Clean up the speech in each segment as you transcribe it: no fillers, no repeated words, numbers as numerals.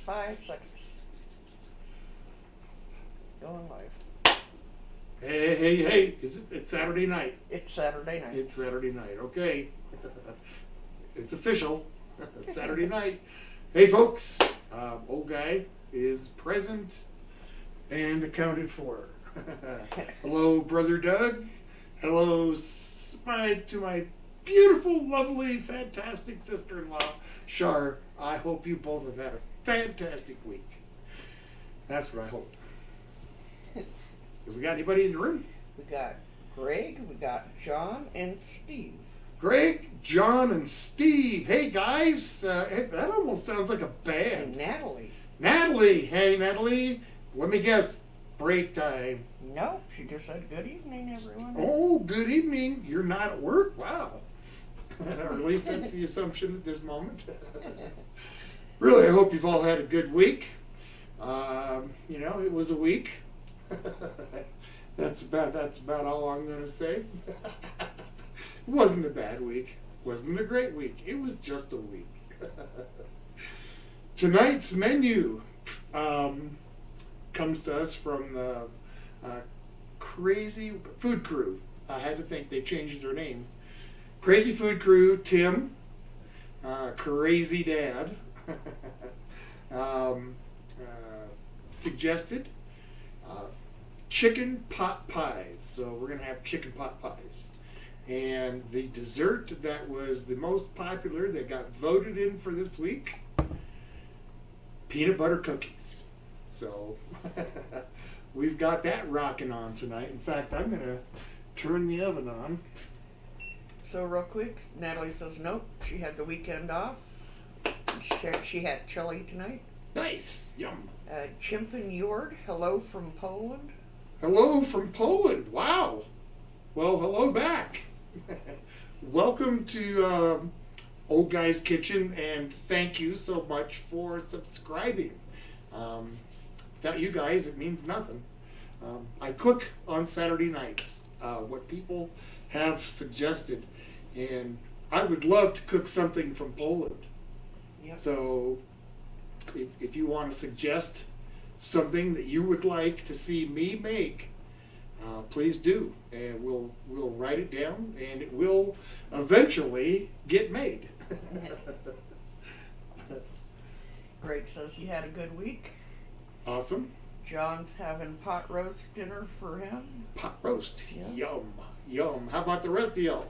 5 seconds. Going live. Hey, it's Saturday night. It's Saturday night. It's Saturday night, okay. It's official. Saturday night. Hey, folks. Old guy is present and accounted for. Hello, Brother Doug. Hello to my beautiful, lovely, fantastic sister-in-law, Shar. I hope you both have had a fantastic week. That's what I hope. Have we got anybody in the room? We got Greg, we got John, and Steve. Greg, John, and Steve. Hey, guys. That almost sounds like a And band. Natalie. Natalie. Hey, Natalie. Let me guess. Break time. Nope, she just said good evening, everyone. Oh, good evening. You're not at work? Wow. Or at least that's the assumption at this moment. Really, I hope you've all had a good week. It was a week. That's about all I'm going to say. It wasn't a bad week. Wasn't a great week. It was just a week. Tonight's menu comes to us from the Crazy Food Crew. I had to think they changed their name. Crazy Food Crew, Tim, Crazy Dad, suggested chicken pot pies. So we're going to have chicken pot pies. And the dessert that was the most popular that got voted in for this week, peanut butter cookies. So we've got that rocking on tonight. In fact, I'm going to turn the oven on. So real quick, Natalie says nope, she had the weekend off. She had chili tonight. Nice. Yum. Chimpin Jord, hello from Poland. Hello from Poland. Wow. Well, hello back. Welcome to Old Guy's Kitchen, and thank you so much for subscribing. Without you guys, it means nothing. I cook on Saturday nights, what people have suggested, and I would love to cook something from Poland. Yep. So if you want to suggest something that you would like to see me make, please do, and we'll write it down, and it will eventually get made. Greg says he had a good week. Awesome. John's having pot roast dinner for him. Pot roast. Yeah. Yum. How about the rest of y'all?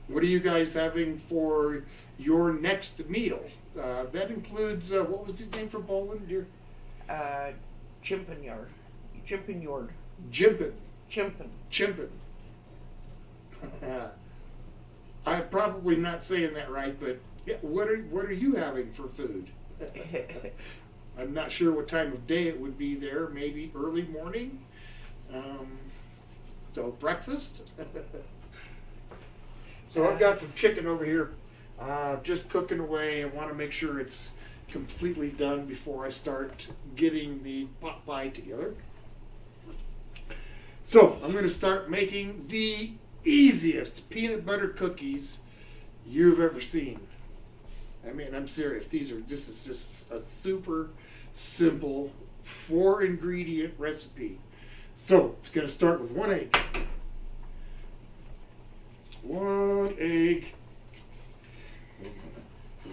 What are you guys having for your next meal? That includes, what was his name from Poland? Chimpin Jord. Jimpin. Chimpin. I'm probably not saying that right, but what are you having for food? I'm not sure what time of day it would be there. Maybe early morning. So breakfast. So I've got some chicken over here, just cooking away. I want to make sure it's completely done before I start getting the pot pie together. So I'm going to start making the easiest peanut butter cookies you've ever seen. I mean, I'm serious. This is just a super simple 4-ingredient recipe. So it's going to start with 1 egg. 1 egg.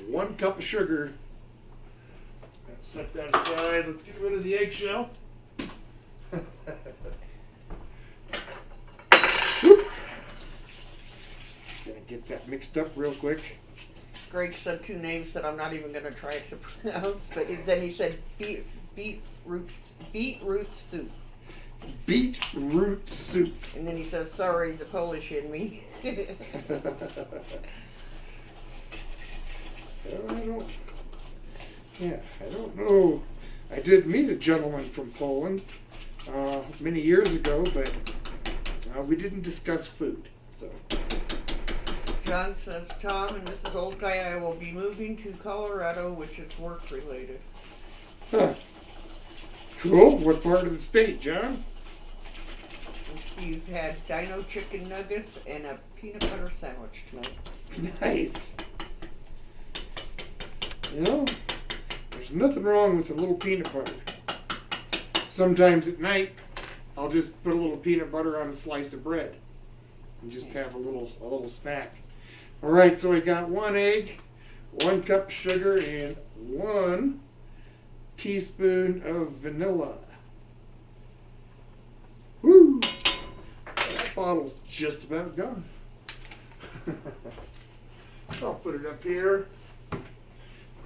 1 cup of sugar. Set that aside. Let's get rid of the eggshell. Gonna get that mixed up real quick. Greg said 2 names that I'm not even going to try to pronounce, but then he said beetroot soup. Beetroot soup. And then he says, sorry, the Polish in me. I don't know. I did meet a gentleman from Poland many years ago, but we didn't discuss food. So. John says, Tom and Mrs. Old Guy, I will be moving to Colorado, which is work related. Huh. Cool. What part of the state, John? You've had dino chicken nuggets and a peanut butter sandwich tonight. Nice. There's There's nothing wrong with a little peanut butter. Sometimes at night, I'll just put a little peanut butter on a slice of bread and just have a little snack. All right, so I got 1 egg, 1 cup of sugar, and 1 teaspoon of vanilla. Woo! That bottle's just about gone. I'll put it up here.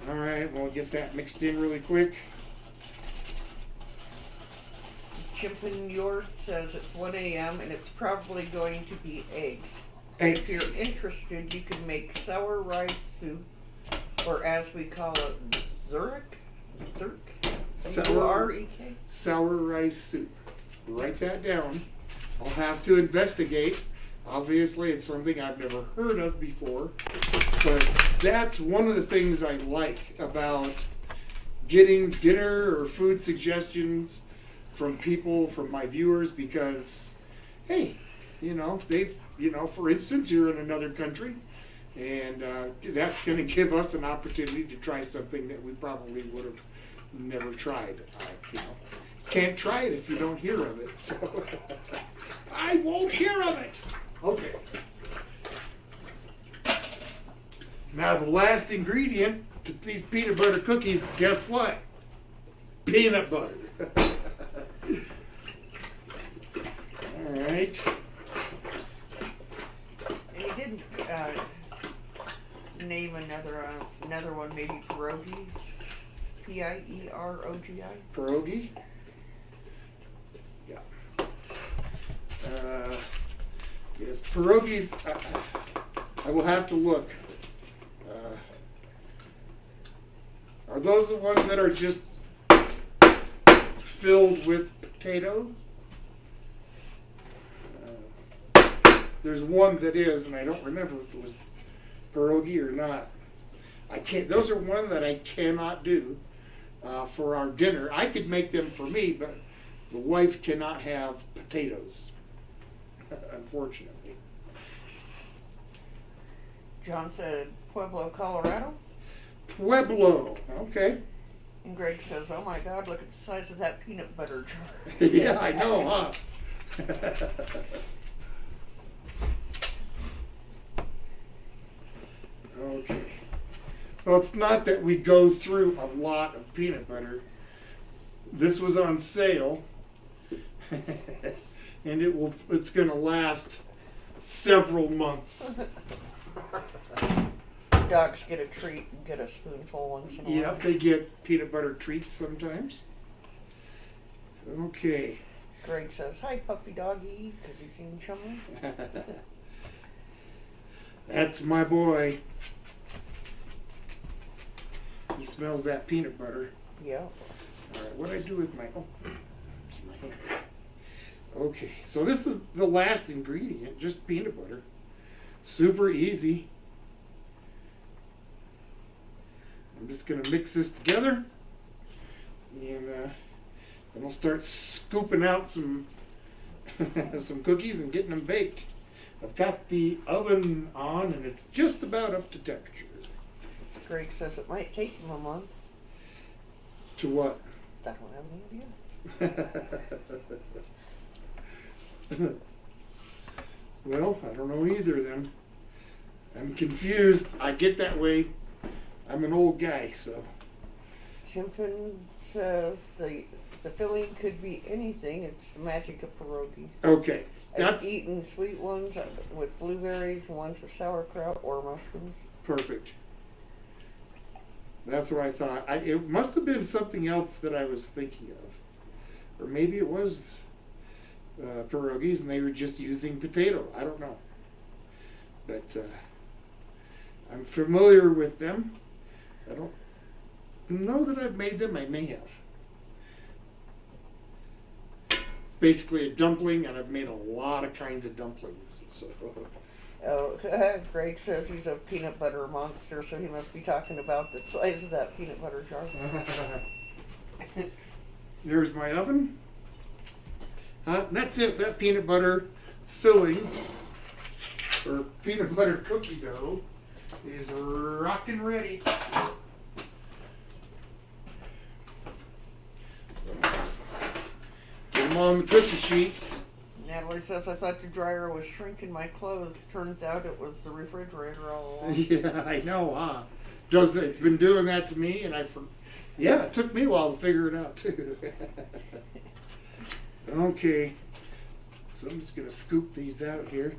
All right, we'll get that mixed in really quick. Chimpin Yord says it's 1 a.m. and it's probably going to be eggs. Eggs. If you're interested, you can make sour rice soup, or as we call it, zurek? Zurek? Sour rice soup. Write that down. I'll have to investigate. Obviously, it's something I've never heard of before, but that's one of the things I like about getting dinner or food suggestions from people, from my viewers, because, hey, for instance, you're in another country, and that's going to give us an opportunity to try something that we probably would have never tried. Can't try it if you don't hear of it. So I won't hear of it. Okay. Now the last ingredient to these peanut butter cookies, guess what? Peanut butter. All right. And he didn't name another one, maybe pierogi. Pierogi. Pierogi. Yeah. Yes, pierogies. I will have to look. Are those the ones that are just filled with potato? There's one that is, and I don't remember if it was pierogi or not. I can't. Those are one that I cannot do for our dinner. I could make them for me, but the wife cannot have potatoes, unfortunately. John said Pueblo, Colorado. Pueblo. Okay. And Greg says, oh my God, look at the size of that peanut butter jar. Yeah, I know, huh? Okay. Well, it's not that we go through a lot of peanut butter. This was on sale, and it's going to last several months. Dogs get a treat and get a spoonful once in a while. Yeah, they get peanut butter treats sometimes. Okay. Greg says, hi, puppy doggy, because he's seen Chumley. That's my boy. He smells that peanut butter. Yeah. All right, what do I do with my... Oh, my hand. Okay, so this is the last ingredient, just peanut butter. Super easy. I'm just going to mix this together, and then I'll start scooping out some some cookies and getting them baked. I've got the oven on, and it's just about up to temperature. Greg says it might take him a month. To what? I don't have any idea. Well, I don't know either then. I'm confused. I get that way. I'm an old guy, so. Chimpin says the filling could be anything. It's the magic of pierogi. Okay. I've eaten sweet ones with blueberries, ones with sauerkraut or mushrooms. Perfect. That's what I thought. It must have been something else that I was thinking of. Or maybe it was pierogies and they were just using potato. I don't know. But I'm familiar with them. I don't know that I've made them. I may have. Basically a dumpling, and I've made a lot of kinds of dumplings. So. Oh, Greg says he's a peanut butter monster, so he must be talking about the size of that peanut butter jar. There's my oven. That's it. That peanut butter filling, or peanut butter cookie dough, is rockin' ready. them on the cookie sheets. Natalie says, I thought the dryer was shrinking my clothes. Turns out it was the refrigerator all along. Yeah, I know, huh? It's been doing that to me, and yeah, it took me a while to figure it out too. Okay, so I'm just gonna scoop these out here.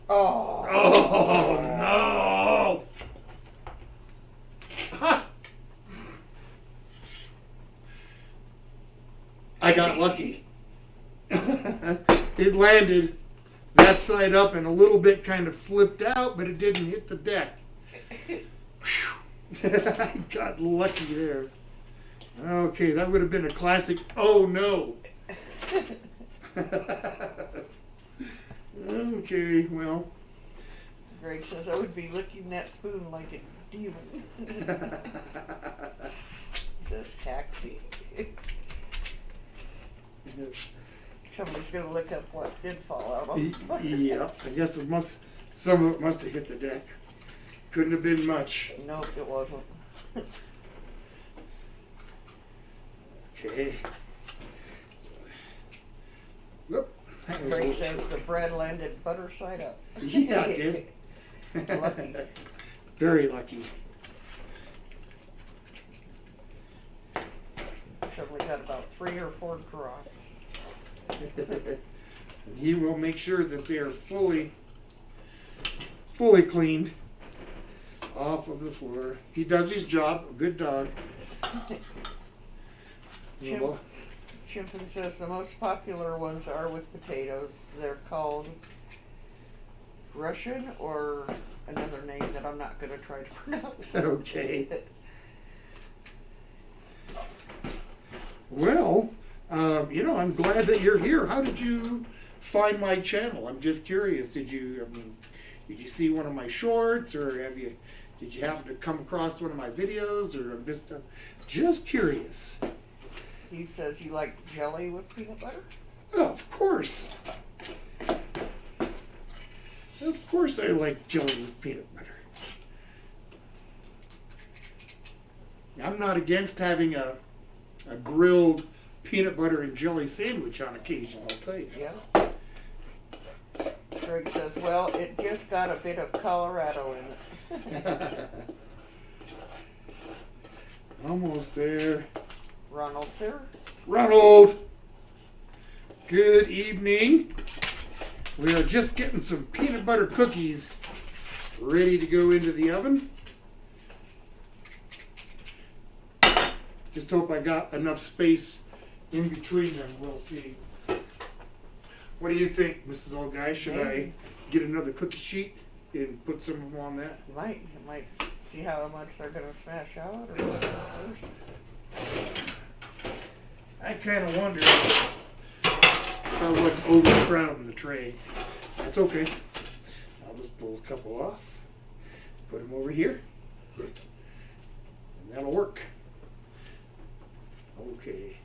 Oh. Oh no! Ha! I got lucky. It landed that side up and a little bit kind of flipped out, but it didn't hit the deck. I got lucky there. Okay, that would have been a classic, oh no. Okay, well. Greg says, I would be licking that spoon like a demon. This taxi. Somebody's gonna look up what did fall out on. Yeah, I guess some of it must have hit the deck. Couldn't have been much. Nope, it wasn't. Okay. Whoop. That was a Greg little says short. the bread landed butter side up. Yeah, it did. Lucky. Very lucky. Somebody got about 3 or 4 drops. He will make sure that they are fully cleaned off of the floor. He does his job. A good dog. Well, Chimpin says the most popular ones are with potatoes. They're called Russian or another name that I'm not going to try to pronounce. okay. Well, I'm glad that you're here. How did you find my channel? I'm just curious. Did you see one of my shorts, or did you happen to come across one of my videos, or I'm just curious. Steve says you like jelly with peanut butter? Oh, of course. Of course I like jelly with peanut butter. I'm not against having a grilled peanut butter and jelly sandwich on occasion, I'll tell you. Yeah. Greg says, well, it just got a bit of Colorado in it. Almost there. Ronald's there. Ronald! Good evening. We are just getting some peanut butter cookies ready to go into the oven. Just hope I got enough space in between them. We'll see. What do you think, Mrs. Old Guy? Should I get another cookie sheet and put some of them on that? You might see how much they're going to smash out or whatever first. I kind of wonder if I wasn't overcrowding the tray. That's okay. I'll just pull a couple off, put them over here, and that'll work. Okay.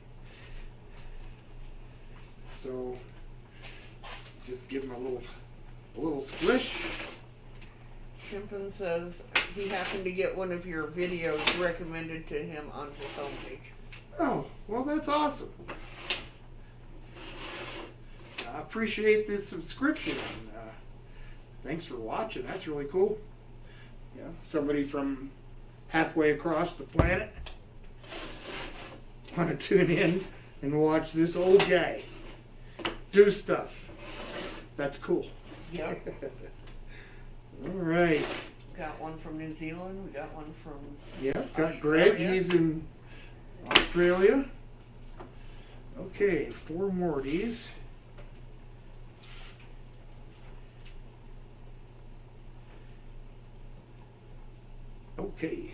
So just give them a little squish. Chimpin says he happened to get one of your videos recommended to him on his homepage. Oh, well, that's awesome. I appreciate this subscription. And, thanks for watching. That's really cool. Yeah, somebody from halfway across the planet want to tune in and watch this old guy do stuff. That's cool. Yep. All right. Got one from New Zealand. We got one from Yeah, got Greg. Australia. He's in Australia. Okay, 4 more of these. Okay.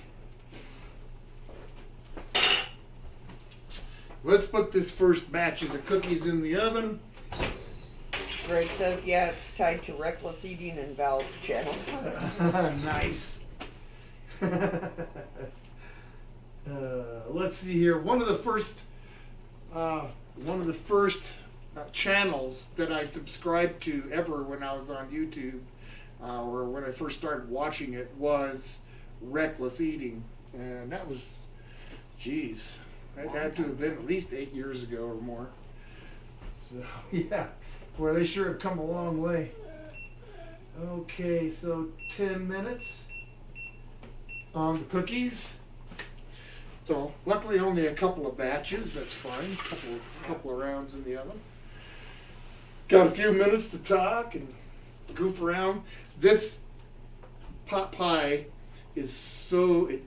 Let's put this first batches of cookies in the oven. Greg says, yeah, it's tied to Reckless Eating and Val's channel. Nice. Let's see here. One of the first channels that I subscribed to ever when I was on YouTube, or when I first started watching it, was Reckless Eating, and that was, geez, It had to have been at least 8 years ago or more. So yeah, boy, they sure have come a long way. Okay, so 10 minutes on the cookies. So luckily only a couple of batches, that's fine. Couple of rounds in the oven. Got a few minutes to talk and goof around. This pot pie is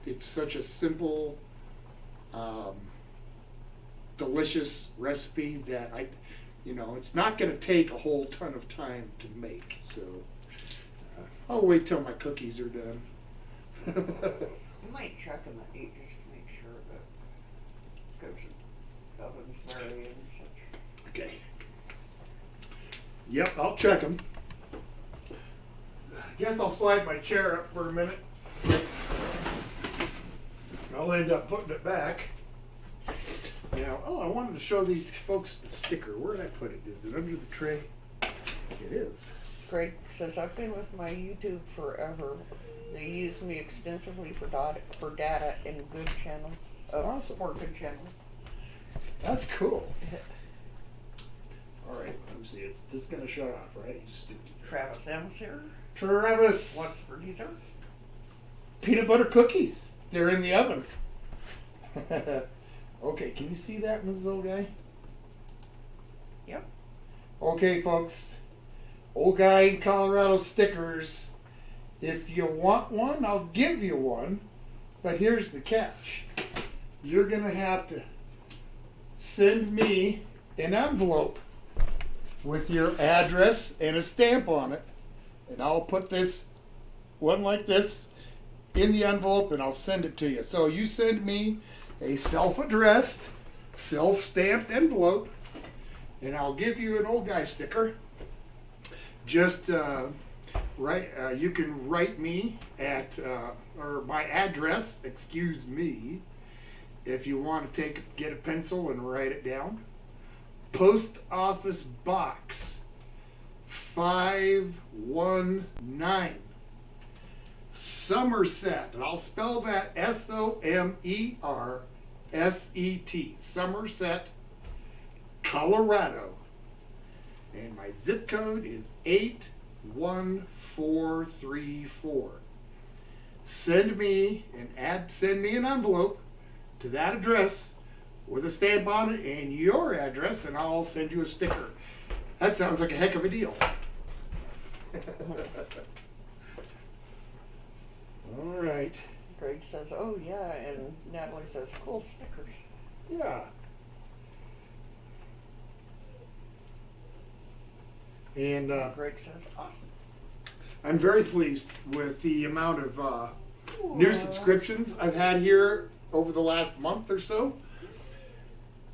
it's such a simple, delicious recipe that it's not going to take a whole ton of time to make. So I'll wait till my cookies are done. You might check them at 8 just to make sure that, because the oven's vary and such. Okay. Yep, I'll check them. Guess I'll slide my chair up for a minute. I'll end up putting it back. Now, I wanted to show these folks the sticker. Where did I put it? Is it under the tray? It is. Greg says, I've been with my YouTube forever. They use me extensively for data and good channels. Awesome. For good channels. That's cool. All right, let me see. It's just going to shut off, right? You stupid. Travis M's here. Travis. What's for dessert? Peanut butter cookies. They're in the oven. Okay, can you see that, Mrs. Old Guy? Yep. Okay, folks. Old Guy in Colorado stickers. If you want one, I'll give you one. But here's the catch. You're going to have to send me an envelope with your address and a stamp on it. And I'll put this one like this in the envelope and I'll send it to you. So you send me a self-addressed, self-stamped envelope and I'll give you an Old Guy sticker. Just you can write me at, or my address, excuse me, if you want to get a pencil and write it down. Post Office Box 519, Somerset, and I'll spell that Somerset, Somerset, Colorado, and my zip code is 81434. Send me an envelope to that address with a stamp on it and your address, and I'll send you a sticker. That sounds like a heck of a deal. All right. Greg says, oh yeah, and Natalie says, cool stickers. Yeah. And Greg says, awesome. I'm very pleased with the amount of new subscriptions I've had here over the last month or so.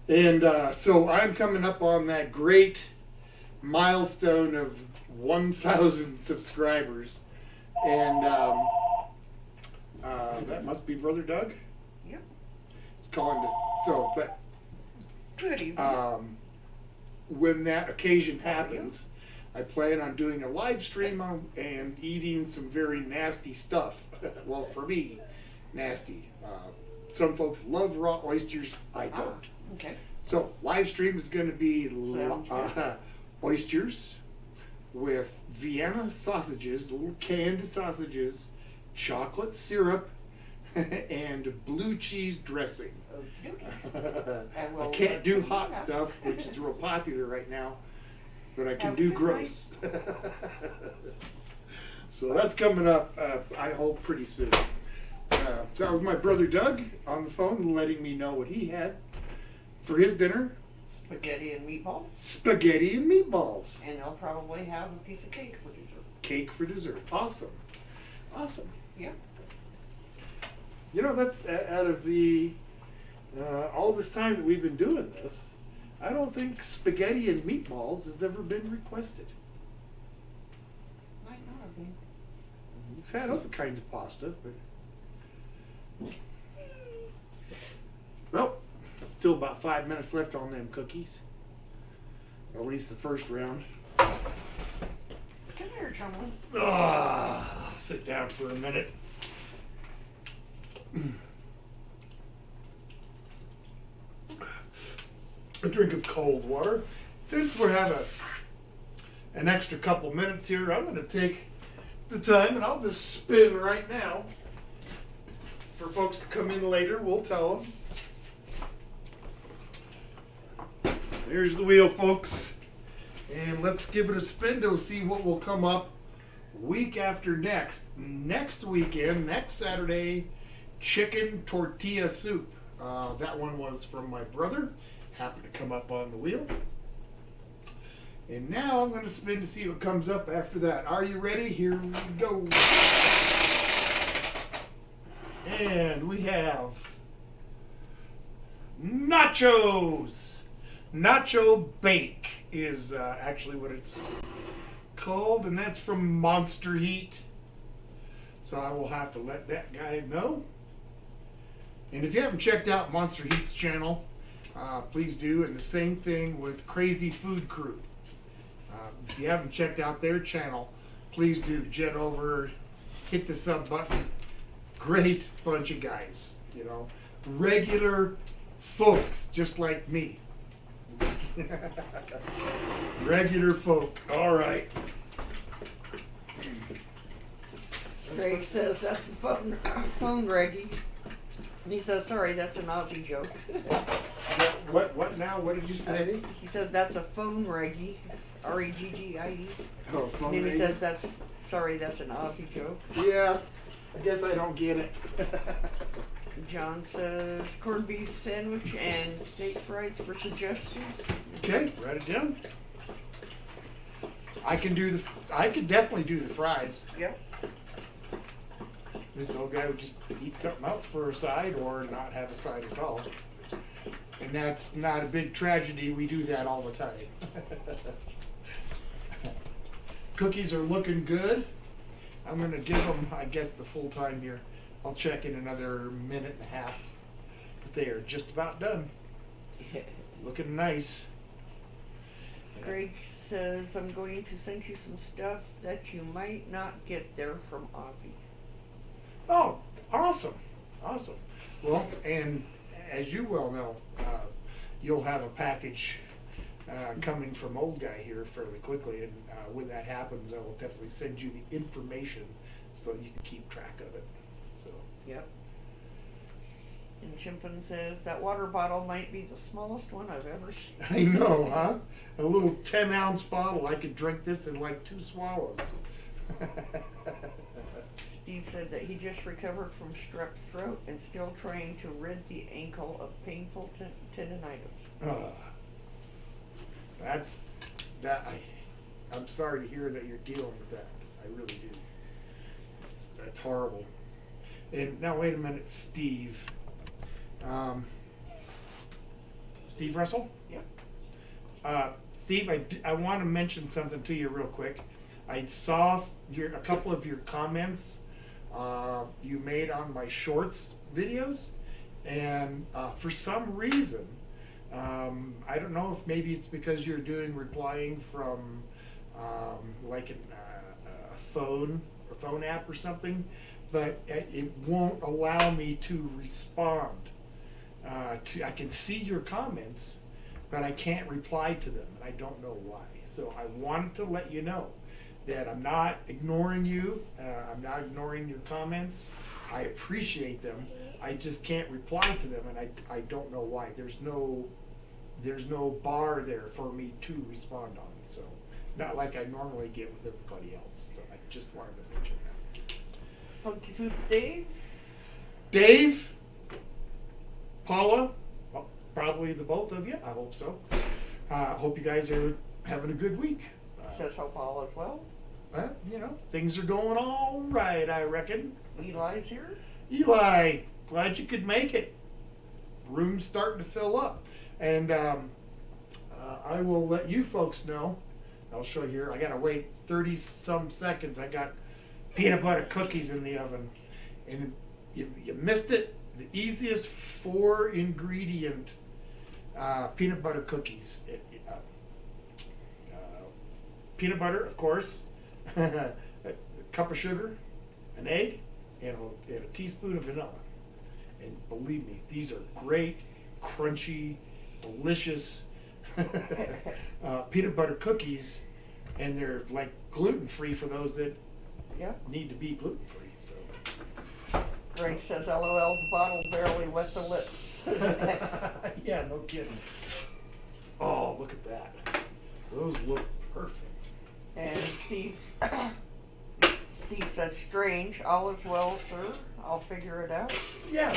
And so I'm coming up on that great milestone of 1,000 subscribers. And that must be Brother Doug. Yep. It's calling to, so, but Good evening. when that occasion happens, I plan on doing a live stream and eating some very nasty stuff. Well, for me, nasty. Some folks love raw oysters. I don't. Okay. So live stream is going to be oysters with Vienna sausages, little canned sausages, chocolate syrup, and blue cheese dressing. I can't do hot stuff, which is real popular right now, but I can do gross. So that's coming up, I hope, pretty soon. So that was my brother Doug on the phone letting me know what he had for his dinner. Spaghetti and meatballs. Spaghetti and meatballs. And they'll probably have a piece of cake for dessert. Cake for dessert. Awesome. Awesome. Yeah. You know, that's out of the all this time that we've been doing this, I don't think spaghetti and meatballs has ever been requested. Might not have been. We've had other kinds of pasta, but well, still about 5 minutes left on them cookies. Or at least the first round. Come here, gentlemen. Sit down for a minute. a drink of cold water. Since we're having an extra couple minutes here, I'm going to take the time and I'll just spin right now. For folks to come in later, we'll tell them. There's the wheel, folks. And let's give it a spin to see what will come up week after next. Next weekend, next Saturday, chicken tortilla soup. That one was from my brother. Happened to come up on the wheel. And now I'm going to spin to see what comes up after that. Are you ready? Here we go. And we have nachos. Nacho Bake is actually what it's called, and that's from Monster Heat. So I will have to let that guy know. And if you haven't checked out Monster Heat's channel, please do. And the same thing with Crazy Food Crew. If you haven't checked out their channel, please do. Jet over, hit the sub button. Great bunch of guys, you know, regular folks just like me. Regular folk. All right. Greg says that's a phone Reggie. And he says, sorry, that's an Aussie joke. What now? What did you say? He said that's a phone Reggie. R-E-G-G-I-E. Oh, phone And then he radio? says that's an Aussie joke. Yeah, I guess I don't get it. John says corned beef sandwich and steak fries for suggestions. Okay, write it down. I can definitely do the fries. Yep. This old guy would just eat something else for a side or not have a side at all. And that's not a big tragedy. We do that all the time. Cookies are looking good. I'm going to give them, I guess, the full time here. I'll check in another minute and a half. But they are just about done. Looking nice. Greg says I'm going to send you some stuff that you might not get there from Aussie. Oh, awesome. Awesome. Well, and as you well know, you'll have a package coming from old guy here fairly quickly. And when that happens, I will definitely send you the information so you can keep track of it. So. Yep. And Chimpin says that water bottle might be the smallest one I've ever seen. I know, huh? A little 10-ounce bottle. I could drink this in like 2 swallows. Steve said that he just recovered from strep throat and still trying to rid the ankle of painful tendonitis. I'm sorry to hear that you're dealing with that. I really do. That's horrible. And now wait a minute, Steve. Steve Russell? Yep. Steve, I want to mention something to you real quick. I saw a couple of your comments you made on my shorts videos, and for some reason, I don't know if maybe it's because you're replying from like a phone app or something, but it won't allow me to respond. I can see your comments, but I can't reply to them, and I don't know why. So I wanted to let you know that I'm not ignoring you. I'm not ignoring your comments. I appreciate them. I just can't reply to them, and I don't know why. There's no bar there for me to respond on. So not like I normally get with everybody else. So I just wanted to mention that. Funky Food Dave. Dave, Paula, well, probably the both of you. I hope so. Hope you guys are having a good week. Says hope all as well. Things are going all right, I reckon. Eli's here. Eli, glad you could make it. Room's starting to fill up. And I will let you folks know. I'll show you here. I got to wait 30-some seconds. I got peanut butter cookies in the oven. And you missed it. The easiest 4-ingredient peanut butter cookies. Peanut butter, of course, a cup of sugar, an egg, and a teaspoon of vanilla. And believe me, these are great, crunchy, delicious. peanut butter cookies, and they're like gluten-free for those that Yep. need to be gluten-free. So. Greg says, LOL, the bottle barely wet the lips. Yeah, no kidding. Oh, look at that. Those look perfect. And Steve said, strange, all is well, sir. I'll figure it out. Yeah,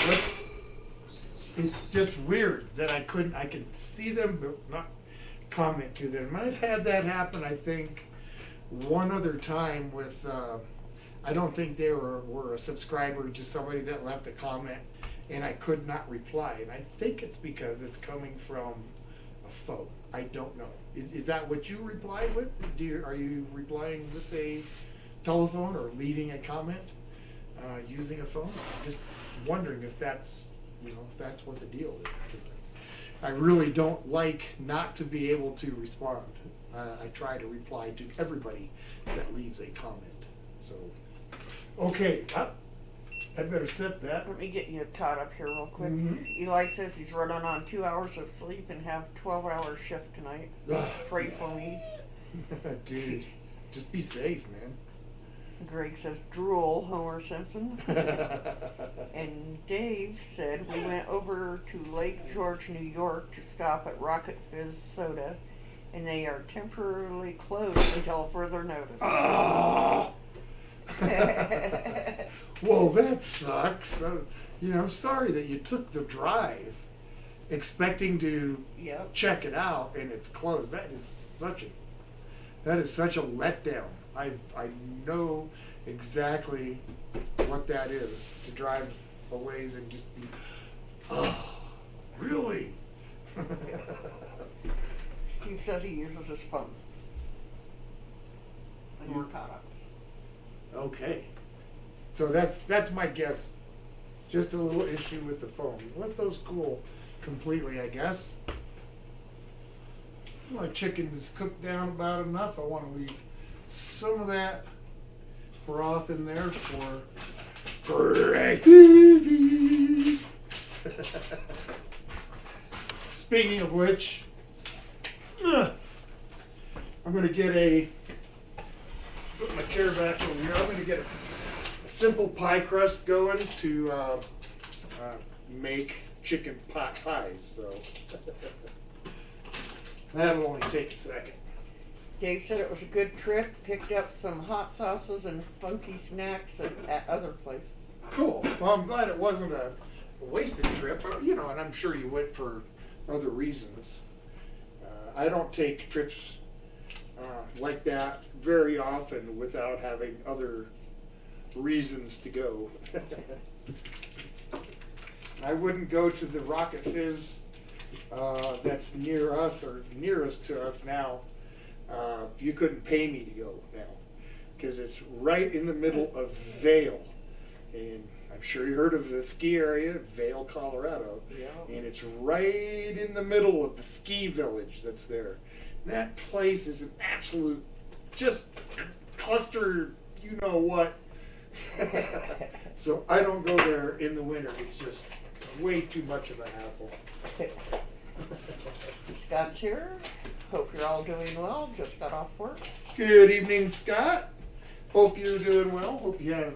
it's just weird that I can see them but not comment to them. And I've had that happen, I think, one other time with, I don't think they were a subscriber, just somebody that left a comment, and I could not reply. And I think it's because it's coming from a phone. I don't know. Is that what you reply with? Are you replying with a telephone or leaving a comment using a phone? I'm just wondering if that's what the deal is. 'Cause I really don't like not to be able to respond. I try to reply to everybody that leaves a comment. So, okay, I better set that. Let me get you caught up here real quick. Mhm. Eli says he's running on 2 hours of sleep and have 12-hour shift tonight. Pray for me. Dude, just be safe, man. Greg says, drool, Homer Simpson. And Dave said, we went over to Lake George, New York to stop at Rocket Fizz Soda, and they are temporarily closed until further notice. Oh. Whoa, that sucks. I'm sorry that you took the drive expecting to Yep. check it out and it's closed. That is such a letdown. I know exactly what that is, to drive a ways and just be, oh, really? Steve says he uses his phone. And we're caught up. Okay. So that's my guess. Just a little issue with the phone. Let those cool completely, I guess. My chicken is cooked down about enough. I want to leave some of that broth in there for gravy. Speaking of which, I'm going to get put my chair back over here. I'm going to get a simple pie crust going to make chicken pot pies. So that'll only take a second. Dave said it was a good trip, picked up some hot sauces and funky snacks at other places. Cool. Well, I'm glad it wasn't a wasted trip, and I'm sure you went for other reasons. I don't take trips like that very often without having other reasons to go. I wouldn't go to the Rocket Fizz that's near us or nearest to us now. You couldn't pay me to go now because it's right in the middle of Vail, and I'm sure you heard of the ski area, Vail, Colorado. Yeah. And it's right in the middle of the ski village that's there. And that place is an absolute just cluster, you know what. So I don't go there in the winter. It's just way too much of a hassle. Scott's here. Hope you're all doing well. Just got off work. Good evening, Scott. Hope you're doing well. Hope you have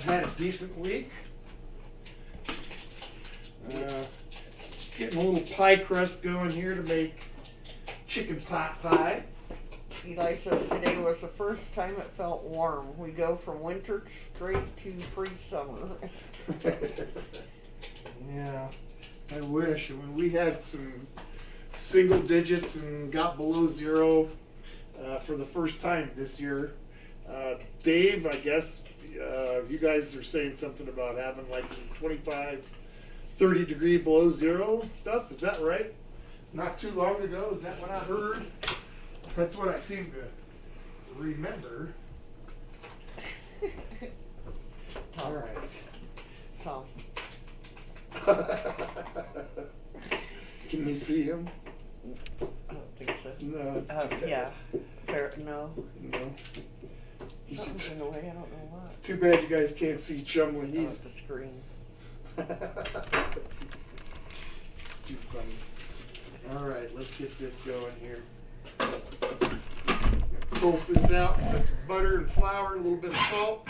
had a decent week. Getting a little pie crust going here to make chicken pot pie. Eli says today was the first time it felt warm. We go from winter straight to pre-summer. Yeah, I wish. I mean, we had some single digits and got below zero for the first time this year. Dave, I guess you guys are saying something about having like some 25, 30 degree below zero stuff. Is that right? Not too long ago. Is that what I heard? That's what I seem to remember. All right. Tom. Can you see him? I don't think so. No. It's too bad. Yeah. No. No. He's Something's just- in the way. I don't know what. It's too bad you guys can't see Chumley. Oh, He's the screen. it's too funny. All right, let's get this going here. Pulse this out. Put some butter and flour, a little bit of salt.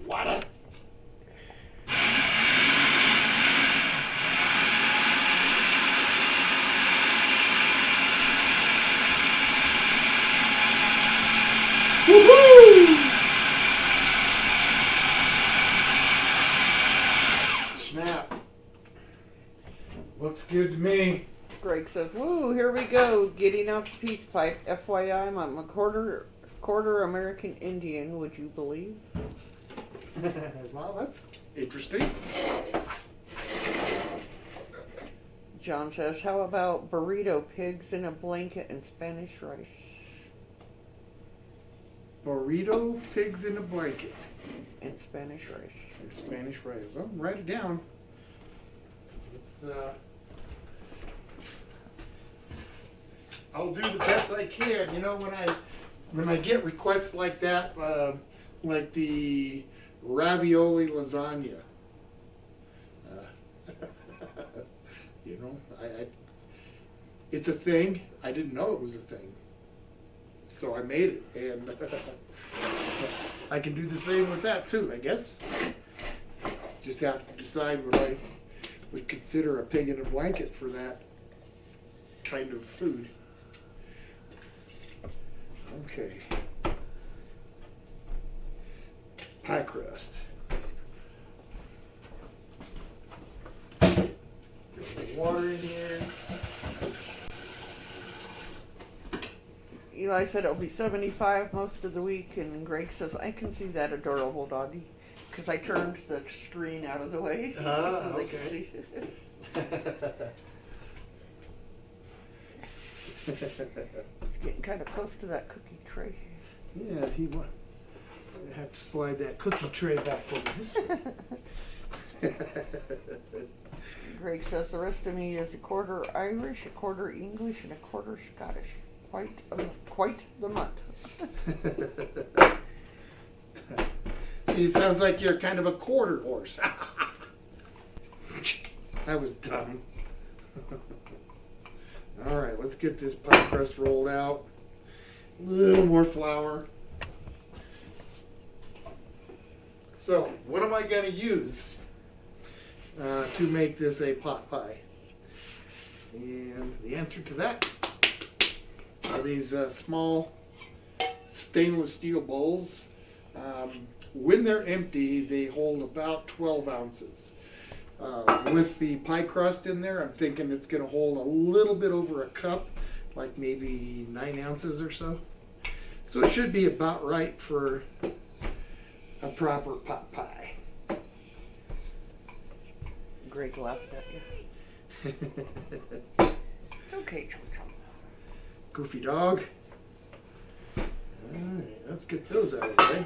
Water. Woohoo! Snap. Looks good to me. Greg says, "Woo, here we go, getting out the peace pipe. FYI, I'm a quarter American Indian. Would you believe?" Well, that's interesting. John says, "How about burrito pigs in a blanket and Spanish rice?" Burrito, pigs in a blanket, And Spanish rice. and Spanish rice. Oh, write it down. It's I'll do the best I can. You know, when I get requests like that, like the ravioli lasagna. You know, I it's a thing. I didn't know it was a thing, so I made it, and I can do the same with that too, I guess. Just have to decide what I would consider a pig in a blanket for that kind of food. Okay. Pie crust. Get water in here. Eli said it'll be 75 most of the week, and Greg says, "I can see that adorable doggy," because I turned the screen out of the way so they could see. It's getting kind of close to that cookie tray. Yeah, I have to slide that cookie tray back over this way. Greg says the rest of me is a quarter Irish, a quarter English, and a quarter Scottish. Quite the mutt. He sounds like you're kind of a quarter horse. That was dumb. All right, let's get this pie crust rolled out. A little more flour. So, what am I going to use to make this a pot pie? And the answer to that are these small stainless steel bowls. When they're empty, they hold about 12 ounces. With the pie crust in there, I'm thinking it's going to hold a little bit over a cup, like maybe 9 ounces or so. So it should be about right for a proper pot pie. Greg laughed at you. It's okay, Chum Chum. Goofy dog. All right, let's get those out of the way.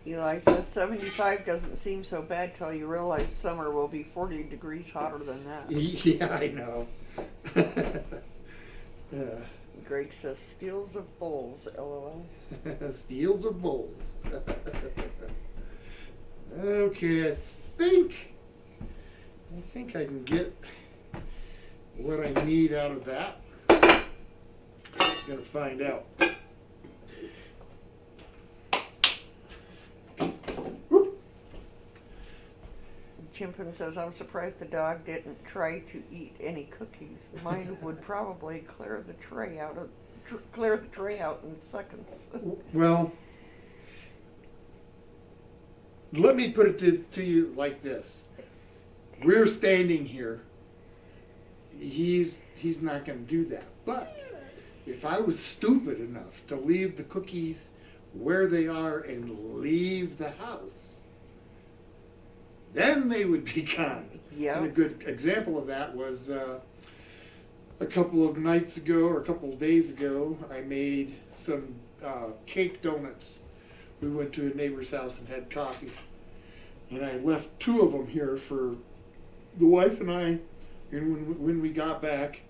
Eli says 75 doesn't seem so bad till you realize summer will be 40 degrees hotter than that. Yeah, I know. Greg says steals of bowls, lol. Steals of bowls. Okay, I think I can get what I need out of that. Gonna find out. Chimpin says, "I'm surprised the dog didn't try to eat any cookies. Mine would probably clear the tray out in seconds." Well, let me put it to you like this. We're standing here. He's not going to do that. But if I was stupid enough to leave the cookies where they are and leave the house, then they would be gone. Yeah. And a good example of that was a couple of nights ago or a couple of days ago, I made some cake donuts. We went to a neighbor's house and had coffee. And I left 2 of them here for the wife and I. And when we got back,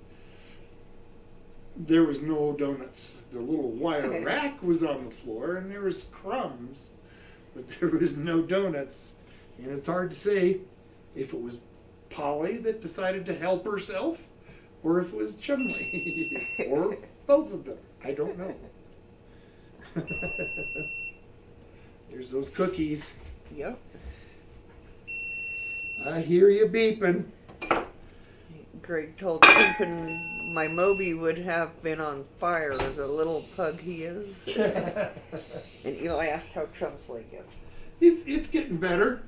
there was no donuts. The little wire rack was on the floor, and there was crumbs, but there was no donuts. And it's hard to say if it was Polly that decided to help herself, or if it was Chumley, or both of them. I don't know. There's those cookies. Yep. I hear you beeping. Greg told Chimpin my Moby would have been on fire, the little pug he is. And Eli asked how Chum's leg is. It's getting better.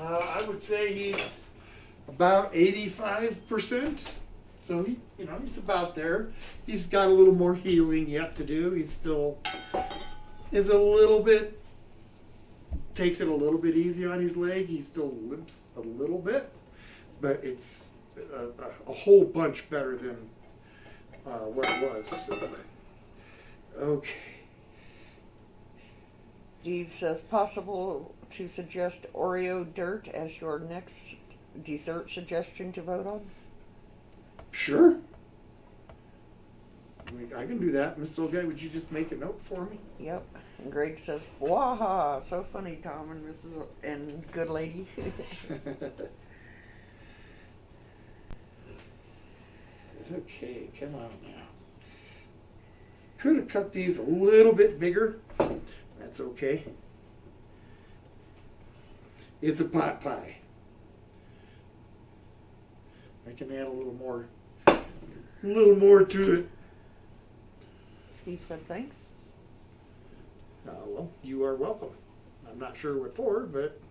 I would say he's about 85%. So he's about there. He's got a little more healing yet to do. He's still is a little bit takes it a little bit easy on his leg. He still limps a little bit, but it's a whole bunch better than what it was. So, okay. Steve says possible to suggest Oreo dirt as your next dessert suggestion to vote on. Sure. I can do that. Miss Solgay, would you just make a note for me? Yep. And Greg says, "Waha, so funny, Tom and Mrs. and good lady." Okay, come on now. Could have cut these a little bit bigger. That's okay. It's a pot pie. I can add a little more to it. Steve said thanks. Well, you are welcome. I'm not sure what for, but.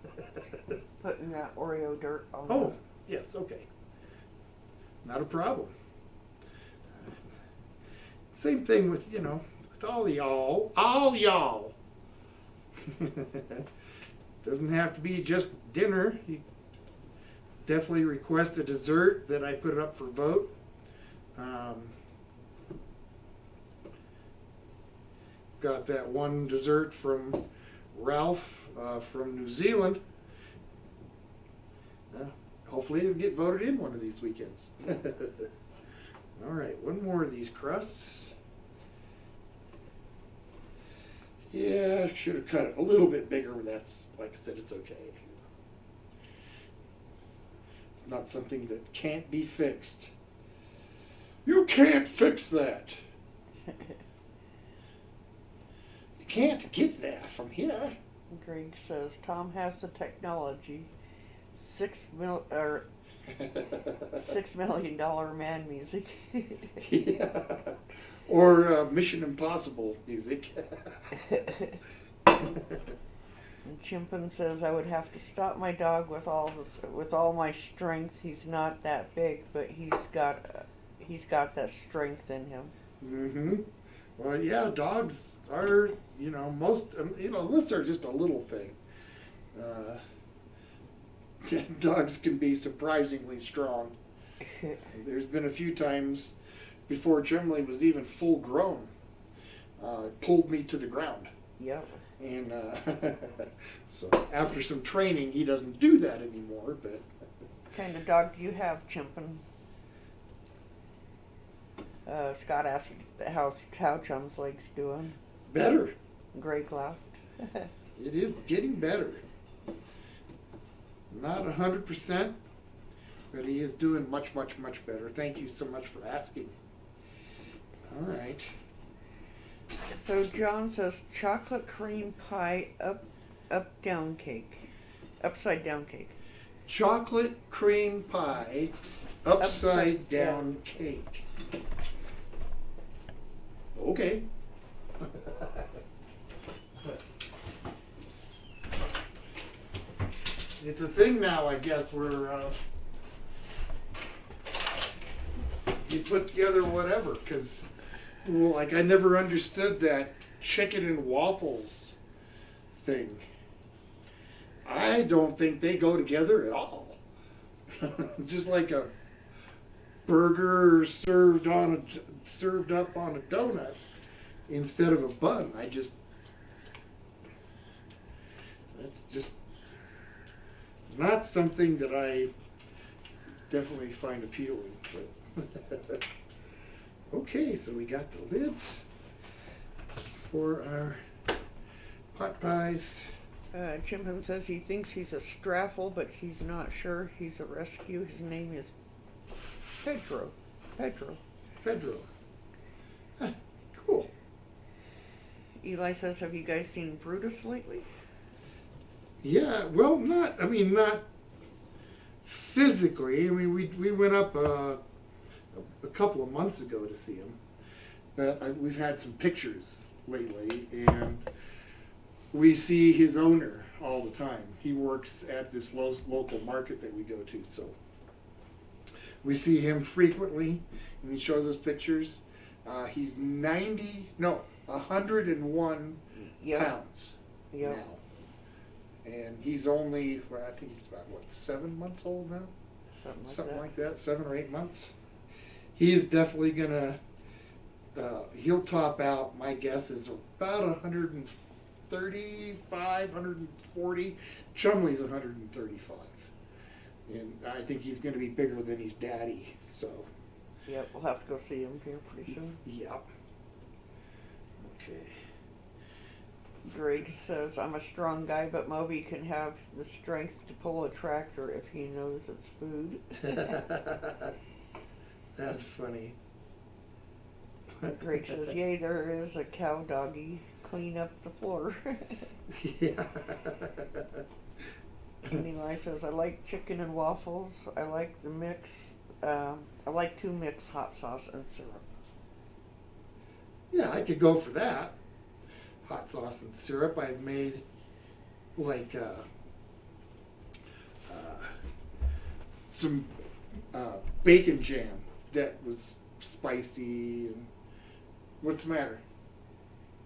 Putting that Oreo dirt on. Oh, yes, okay. Not a problem. Same thing with, with all y'all. Doesn't have to be just dinner. You definitely request a dessert that I put up for vote. Got that one dessert from Ralph from New Zealand. Hopefully it'll get voted in one of these weekends. All right, one more of these crusts. Yeah, should have cut it a little bit bigger, but that's, like I said, it's okay. It's not something that can't be fixed. You can't fix that. You can't get that from here. Greg says Tom has the technology. $6 million man music. Yeah. Or Mission Impossible music. And Chimpin says I would have to stop my dog with all my strength. He's not that big, but he's got that strength in him. Mm-hmm. Well, yeah, dogs are, most, unless they're just a little thing. Dogs can be surprisingly strong. There's been a few times before Chumley was even full grown, it pulled me to the ground. Yep. And so after some training, he doesn't do that anymore. But what kind of dog do you have, Chimpin? Scott asked how Chum's legs doing. better. Greg laughed. It is getting better. Not 100%, but he is doing much, much, much better. Thank you so much for asking. All right. So John says chocolate cream pie down cake. Upside down cake. Chocolate cream pie, upside down cake. Okay. It's a thing now, I guess, where you put together whatever, because, well, like, I never understood that chicken and waffles thing. I don't think they go together at all. Just like a burger served up on a donut instead of a bun. That's just not something that I definitely find appealing. But Okay, so we got the lids for our pot pies. Chimpin says he thinks he's a straffle, but he's not sure. He's a rescue. His name is Pedro. Pedro. Huh, cool. Eli says, have you guys seen Brutus lately? Yeah, well, not physically. I mean, we went up a couple of months ago to see him, but we've had some pictures lately, and we see his owner all the time. He works at this local market that we go to, so we see him frequently, and he shows us pictures. He's 101 Yep. pounds Yep. now. And he's only, well, I think he's about, 7 months old now? Something like that, 7 or 8 months. He is definitely gonna, he'll top out, my guess is about 135, 140. Chumley's 135. And I think he's gonna be bigger than his daddy, so. Yep, we'll have to go see him here pretty soon. Yep. Okay. Greg says, I'm a strong guy, but Moby can have the strength to pull a tractor if he knows it's food. That's funny. Greg says, yay, there is a cow doggy. Clean up the floor. Yeah. And Eli says, I like chicken and waffles. I like the mix. I like to mix hot sauce and syrup. Yeah, I could go for that. Hot sauce and syrup. I've made like some bacon jam that was spicy. And what's the matter?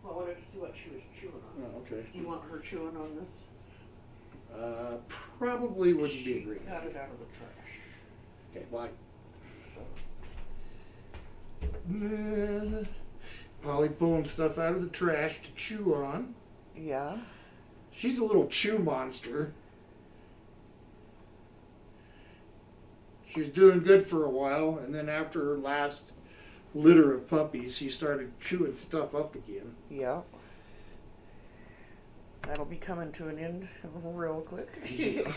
Well, I wanted to see what she was chewing on. Oh, okay. Do you want her chewing on this? Probably wouldn't be a She great got idea. it out of the trash. Okay, well, So. Polly pulling stuff out of the trash to chew on. Yeah. She's a little chew monster. She was doing good for a while, and then after her last litter of puppies, she started chewing stuff up again. Yeah. That'll be coming to an end real quick. Yeah.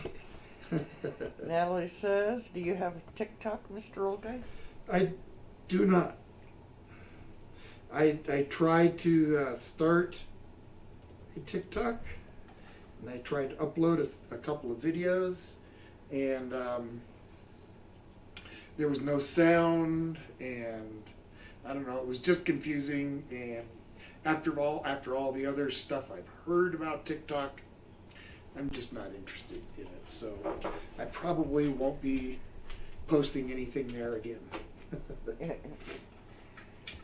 Natalie says, do you have TikTok, Mr. Old Guy? I do not. I tried to start a TikTok, and I tried to upload a couple of videos, and there was no sound, and I don't know, it was just confusing. And after all the other stuff I've heard about TikTok, I'm just not interested in it. So I probably won't be posting anything there again.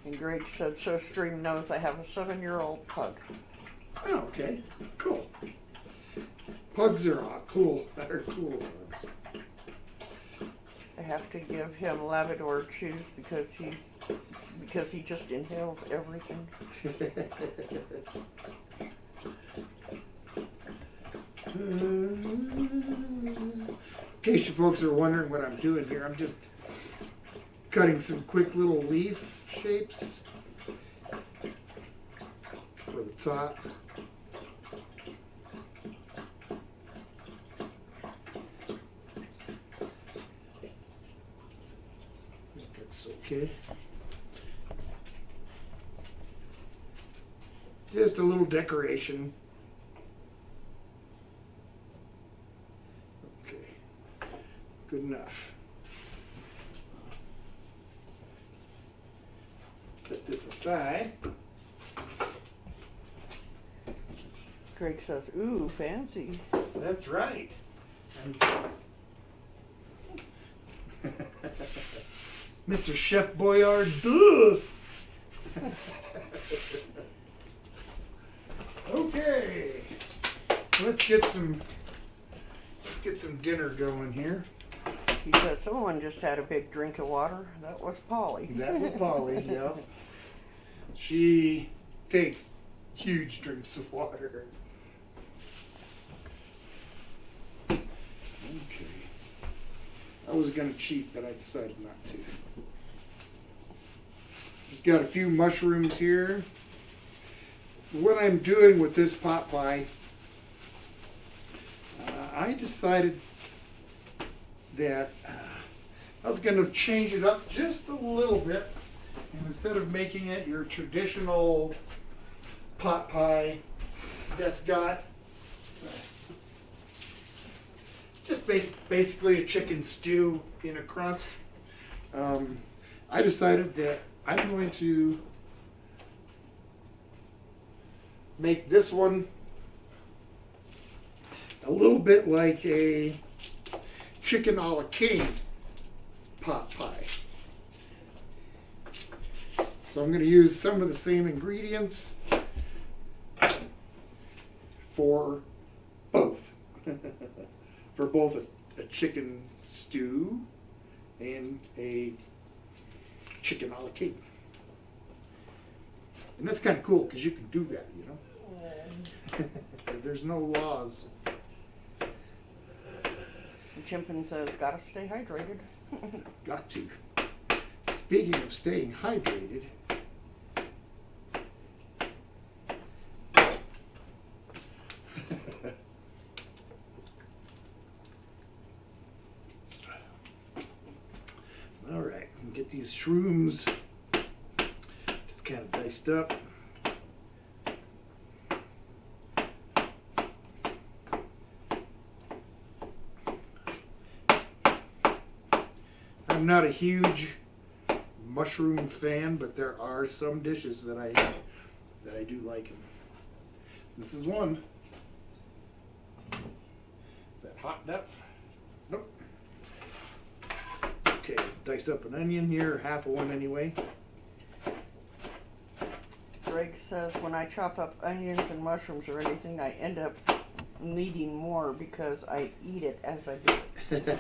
And Greg said, so Stream knows I have a 7-year-old pug. Oh, okay, cool. Pugs are cool. They're cool dogs. I have to give him Labrador chews because he just inhales everything. In case you folks are wondering what I'm doing here, I'm just cutting some quick little leaf shapes for the top. Looks okay. Just a little decoration. Okay, good enough. Set this aside. Greg says, ooh, fancy. That's right. Mr. Chef Boyardee. Okay. Let's get some dinner going here. He says, someone just had a big drink of water. That was Polly. That was Polly, yeah. She takes huge drinks of water. Okay. I was gonna cheat, but I decided not to. got a few mushrooms here. What I'm doing with this pot pie, I decided that I was going to change it up just a little bit. And instead of making it your traditional pot pie that's got just basically a chicken stew in a crust, I decided that I'm going to make this one a little bit like a chicken a la king pot pie. So I'm going to use some of the same ingredients for both. For both a chicken stew and a chicken a la king. And that's kind of cool because you can do that, you know. There's no laws. Chimpin says, gotta stay hydrated. Got to. Speaking of staying hydrated, all right, get these shrooms just kind of diced up. I'm not a huge mushroom fan, but there are some dishes that I do like. This is one. Is that hot enough? Nope. Okay, dice up an onion here, half of one anyway. Greg says, when I chop up onions and mushrooms or anything, I end up needing more because I eat it as I do it.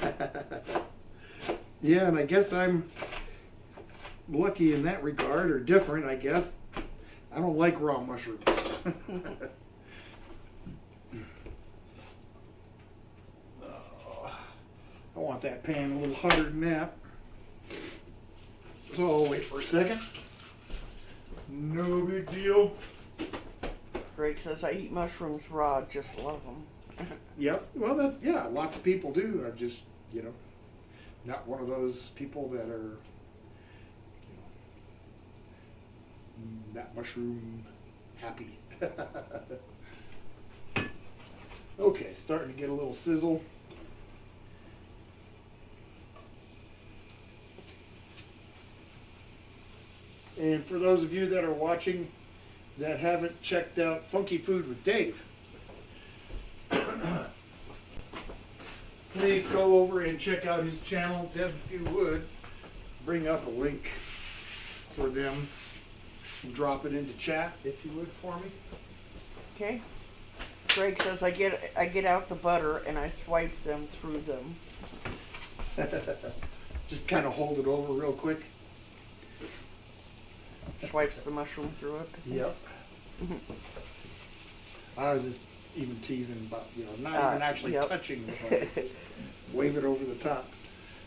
Yeah, and I guess I'm lucky in that regard, or different, I guess. I don't like raw mushrooms. Oh, I want that pan a little hotter than that. So I'll wait for a second. No big deal. Greg says, I eat mushrooms raw, just love them. Yep. Well, that's, yeah, lots of people do. I'm just, you know, not one of those people that are, you know, not mushroom happy. Okay, starting to get a little sizzle. And for those of you that are watching that haven't checked out Funky Food with Dave, please go over and check out his channel. Deb, if you would, bring up a link for them and drop it into chat, if you would, for me. Okay. Greg says, I get out the butter and I swipe them through them. Just kind of hold it over real quick. Swipes the mushroom through it. Yep. I was just even teasing about, you know, not even actually yep. touching the butter. Wave it over the top.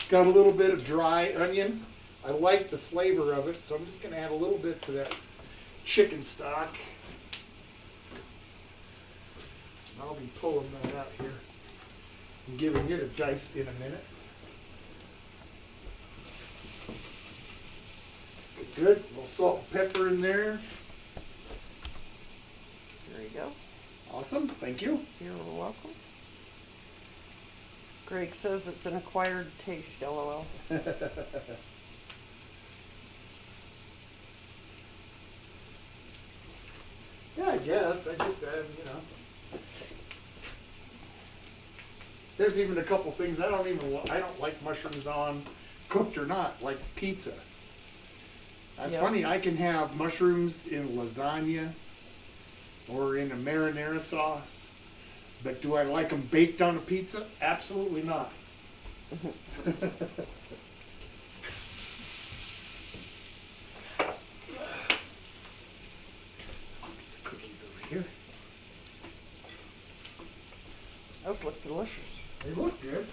Got a little bit of dry onion. I like the flavor of it, so I'm just going to add a little bit to that chicken stock. I'll be pulling that out here and giving it a dice in a minute. Good. A little salt and pepper in there. There you go. Awesome. Thank you. You're welcome. Greg says it's an acquired taste, LOL. Yeah, I guess. I just, you know. There's even a couple things I don't like mushrooms on, cooked or not, like pizza. That's Yep. funny. I can have mushrooms in lasagna or in a marinara sauce, but do I like them baked on a pizza? Absolutely not. Cookies over here. Those look delicious. They look good.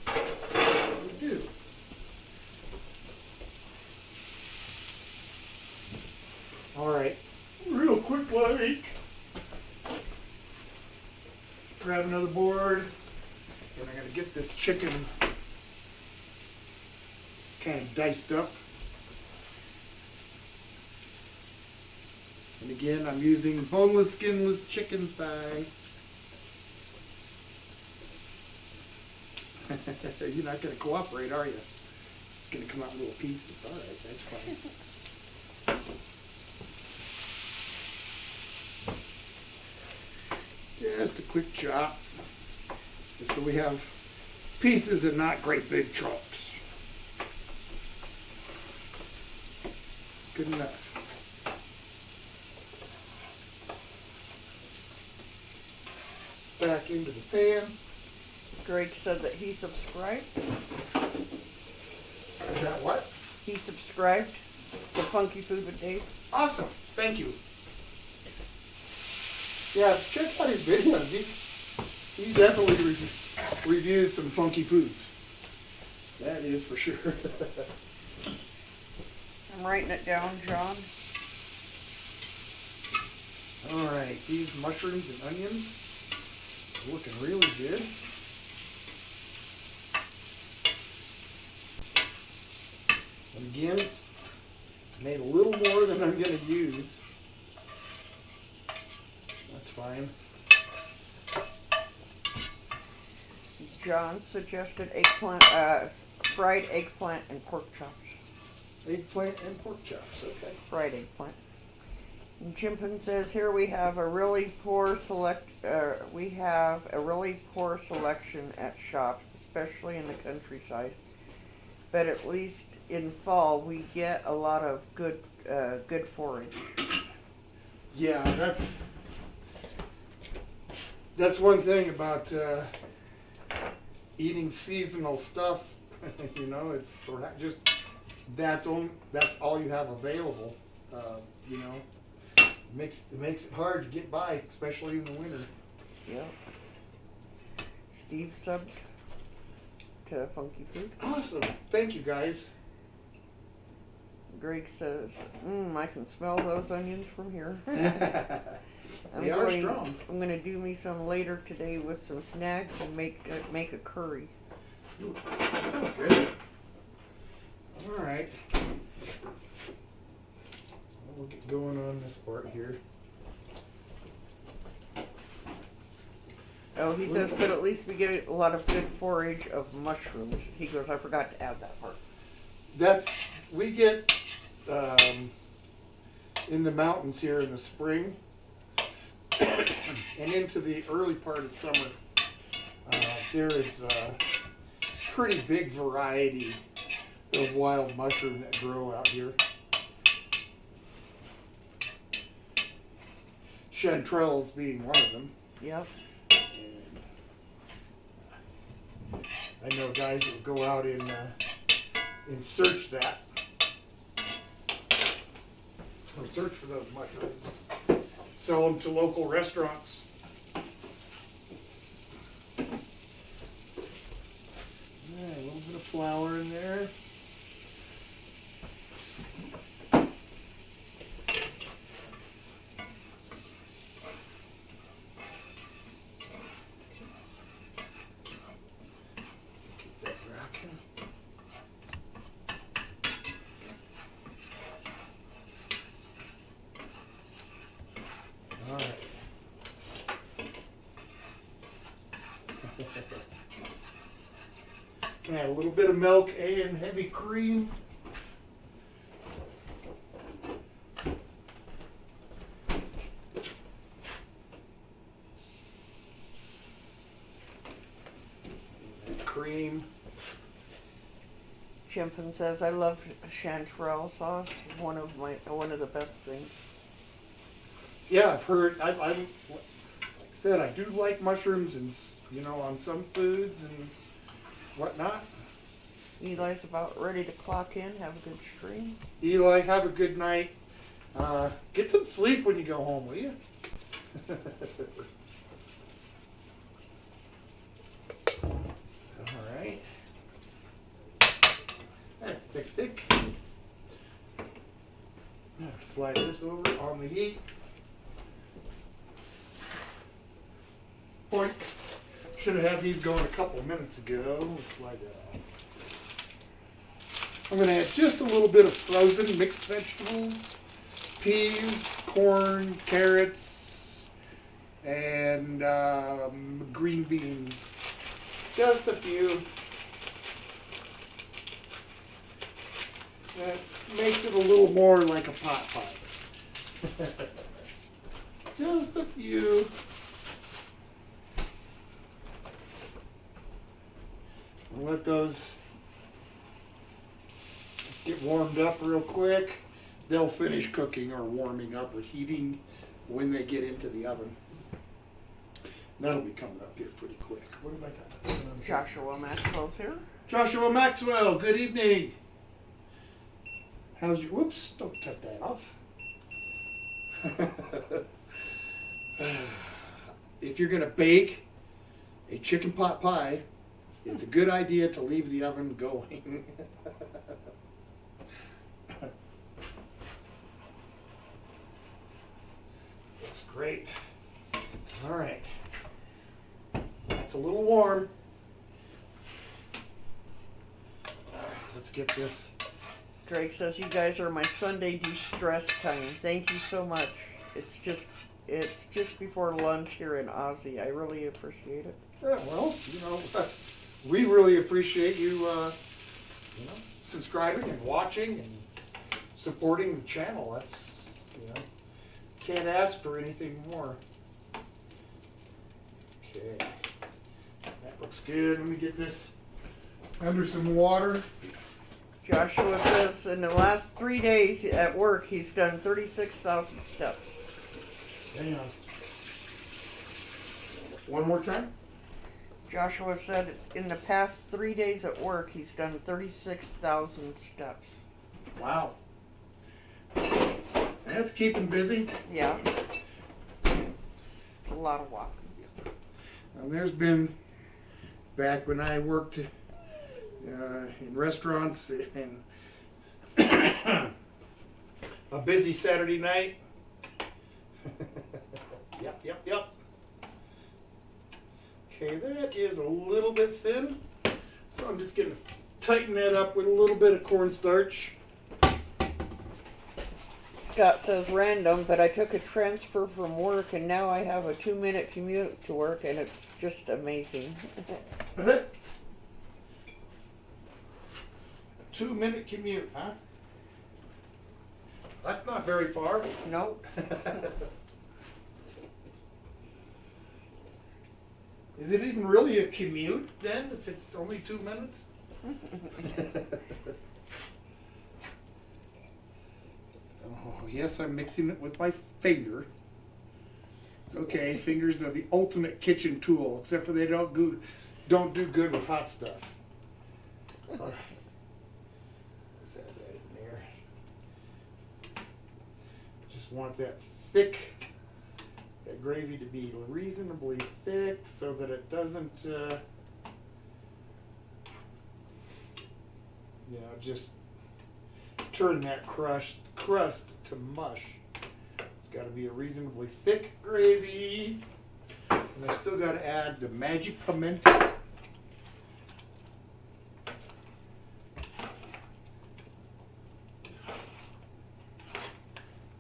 They do. And I'm gonna get this chicken kind of diced up. And again, I'm using boneless, skinless chicken thigh. You're not gonna cooperate, are you? It's gonna come out in little pieces. All right, that's fine. Just a quick chop, just so we have pieces and not great big chunks. Good enough. Back into the pan. Greg said that he subscribed. Is that what? He subscribed to Funky Food with Dave. Awesome. Thank you. Yeah, check out his videos. He definitely reviews some funky foods. That is for sure. I'm writing it down, John. All right, these mushrooms and onions are looking really good. And again, it's made a little more than I'm going to use. That's fine. John suggested fried eggplant and pork chops. Eggplant and pork chops, okay. Fried eggplant. And Chimpin says here we have a really poor selection at shops, especially in the countryside. But at least in fall we get a lot of good forage. Yeah, that's one thing about eating seasonal stuff. You know, it's not just that's all you have available. You know, it makes it hard to get by, especially in the winter. Yep. Steve subbed to Funky Food. Awesome, thank you guys. Greg says, I can smell those onions from here. They are strong. I'm gonna do me some later today with some snacks and make a curry. Ooh, that sounds good. All right. We'll get going on this part here. Oh, he says, but at least we get a lot of good forage of mushrooms. He goes, I forgot to add that part. We get in the mountains here in the spring and into the early part of summer. There is a pretty big variety of wild mushroom that grow out here. Chanterelles being one of them. Yep. I know guys that will go out and search that. Or search for those mushrooms. Sell them to local restaurants. Yeah, a little bit of flour in there. Let's get that rocking. All right. Add a little bit of milk and heavy cream. Cream. Chimpin says, I love chanterelle sauce. One of the best things. Yeah, I've heard. Like I said, I do like mushrooms, and on some foods and whatnot. Eli's about ready to clock in. Have a good stream. Eli, have a good night. Get some sleep when you go home, will you? All right. That's thick. Now slide this over on the heat. Point. Should have had these going a couple minutes ago. Let's slide that off. I'm going to add just a little bit of frozen mixed vegetables, peas, corn, carrots, and green beans. Just a few. That makes it a little more like a pot pie. Just a few. We'll let those get warmed up real quick. They'll finish cooking or warming up or heating when they get into the oven. That'll be coming up here pretty quick. What have I got? Joshua Maxwell's here. Joshua Maxwell, good evening. How's your, whoops, don't cut that off. If you're gonna bake a chicken pot pie, it's a good idea to leave the oven going. Looks great. All right. That's a little warm. Let's get this. Drake says, you guys are my Sunday de-stress time. Thank you so much. It's just before lunch here in Aussie. I really appreciate it. Yeah, well, we really appreciate you, subscribing and watching and supporting the channel. That's, can't ask for anything more. Okay, that looks good. Let me get this under some water. Joshua says in the last 3 days at work, he's done 36,000 steps. Damn. One more time. Joshua said in the past 3 days at work, he's done 36,000 steps. Wow. That's keeping busy. Yeah. It's a lot of walking. Now, there's been, back when I worked in restaurants and a busy Saturday night. Yep. Okay, that is a little bit thin. So I'm just going to tighten that up with a little bit of cornstarch. Scott says random, but I took a transfer from work and now I have a 2-minute commute to work and it's just amazing. 2-minute commute, huh? That's not very far. Nope. Is it even really a commute then, if it's only 2 minutes? Oh, yes, I'm mixing it with my finger. It's okay, fingers are the ultimate kitchen tool, except for they don't do good with hot stuff. All right. Let's add that in there. Just want that thick, that gravy to be reasonably thick so that it doesn't, just turn that crust to mush. It's got to be a reasonably thick gravy. And I still got to add the magic pimento.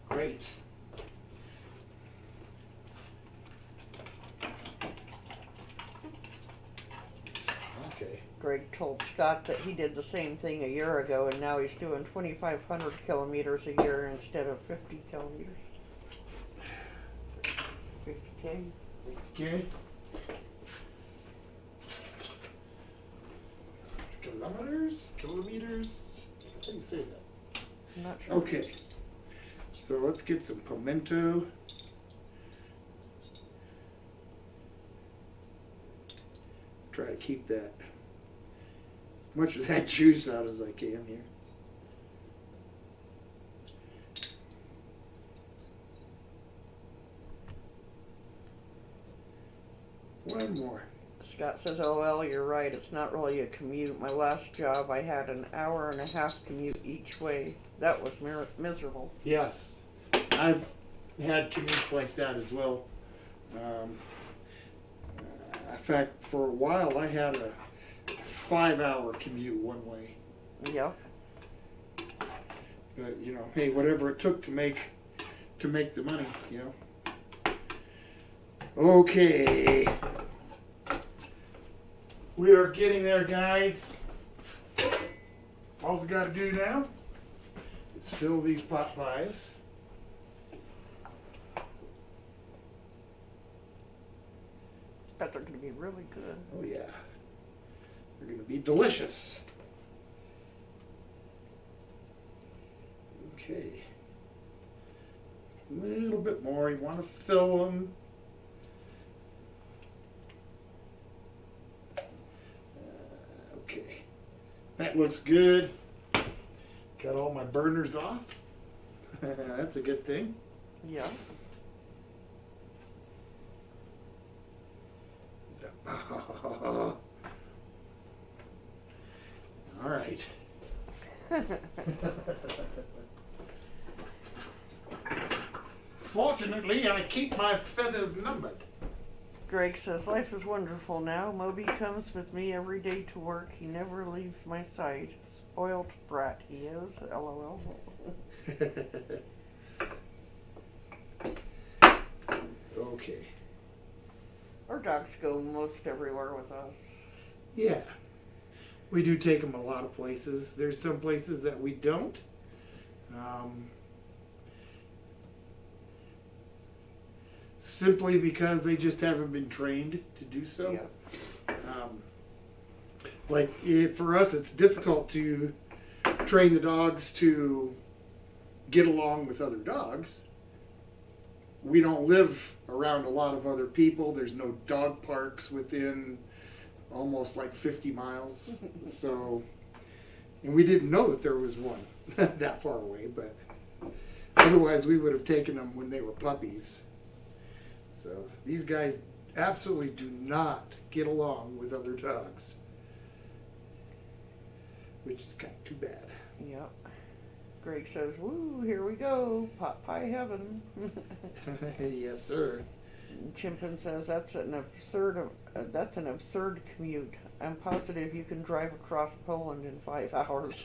Great. Okay. Greg told Scott that he did the same thing a year ago and now he's doing 2,500 kilometers a year instead of 50 kilometers. 50K. Okay. Kilometers. How do you say that? I'm not sure. Okay. So let's get some pimento. Try to keep that as much of that juice out as I can here. One more. Scott says, oh, well, you're right. It's not really a commute. My last job, I had an hour-and-a-half commute each way. That was miserable. Yes, I've had commutes like that as well. In fact, for a while I had a 5-hour commute one way. Yep. But you know, hey, whatever it took to make the money, you know. Okay. We are getting there, guys. All we got to do now is fill these pot pies. Bet they're gonna be really good. Oh yeah. They're going to be delicious. Okay. A little bit more. You want to fill them. Okay. That looks good. Got all my burners off. That's a good thing. Yeah. All right. Fortunately, I keep my feathers numbered. Greg says, life is wonderful now. Moby comes with me every day to work. He never leaves my side. Spoiled brat he is. LOL. Okay. Our dogs go most everywhere with us. Yeah. We do take them a lot of places. There's some places that we don't. Simply because they just haven't been trained to do so. Yeah. Like for us, it's difficult to train the dogs to get along with other dogs. We don't live around a lot of other people. There's no dog parks within almost like 50 miles. So, and we didn't know that there was one that far away, but otherwise we would have taken them when they were puppies. So these guys absolutely do not get along with other dogs, which is kind of too bad. Yep. Greg says, woo, here we go. Pot pie heaven. Yes, sir. Chimpin says, that's an absurd commute. I'm positive you can drive across Poland in 5 hours.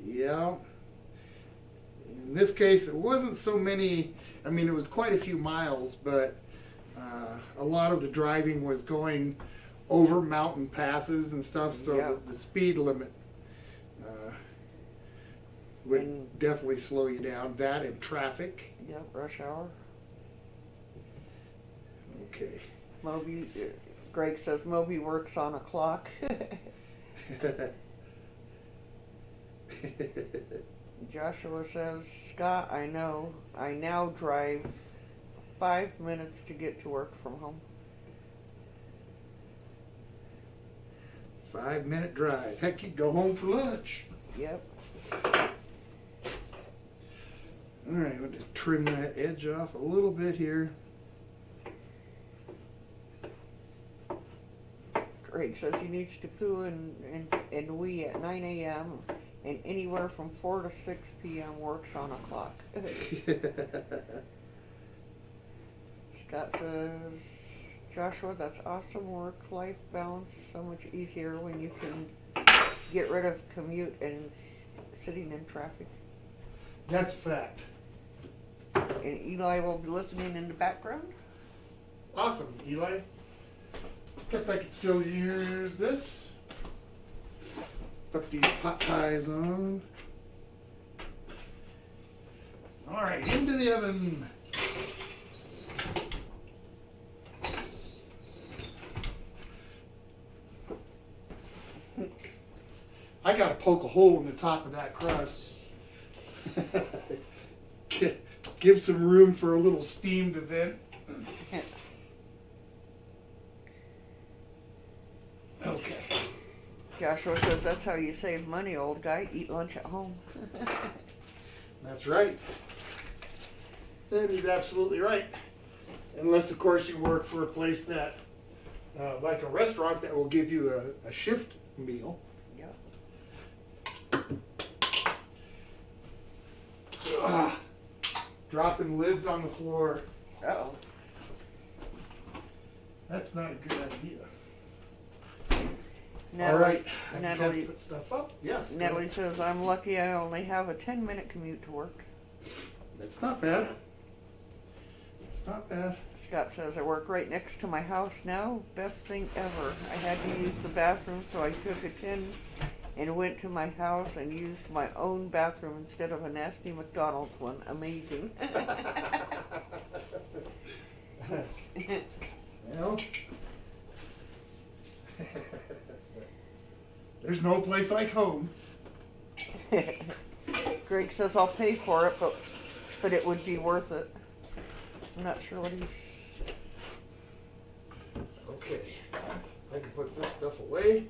Yeah. In this case, it wasn't so many. I mean, it was quite a few miles, but a lot of the driving was going over mountain passes and stuff, so Yep. the speed limit would definitely slow you down. That and traffic. Yep, rush hour. Okay. Moby, Greg says Moby works on a clock. Joshua says, Scott, I know. I now drive 5 minutes to get to work from home. 5-minute drive. Heck, you'd go home for lunch. Yep. All right, I'm going to trim that edge off a little bit here. Greg says he needs to poo and wee at 9 a.m. and anywhere from 4 to 6 p.m. works on a clock. Scott says, Joshua, that's awesome. Work-life balance is so much easier when you can get rid of commute and sitting in traffic. That's a fact. And Eli will be listening in the background. Awesome, Eli. Guess I could still use this. Put these pot pies on. All right, into the oven. I gotta poke a hole in the top of that crust. Give some room for a little steam to vent. Okay. Joshua says that's how you save money, old guy. Eat lunch at home. That's right. That is absolutely right. Unless, of course, you work for a place that, like a restaurant, that will give you a shift meal. Yep. Dropping lids on the floor. Uh-oh. That's not a good idea. Natalie, All right. I can Natalie, put stuff up. Yes. go Natalie ahead. says, I'm lucky I only have a 10-minute commute to work. That's not bad. It's not bad. Scott says, I work right next to my house now. Best thing ever. I had to use the bathroom, so I took a 10 and went to my house and used my own bathroom instead of a nasty McDonald's one. Amazing. Well, there's no place like home. Greg says, I'll pay for it, but it would be worth it. I'm not sure what he's... Okay, I can put this stuff away.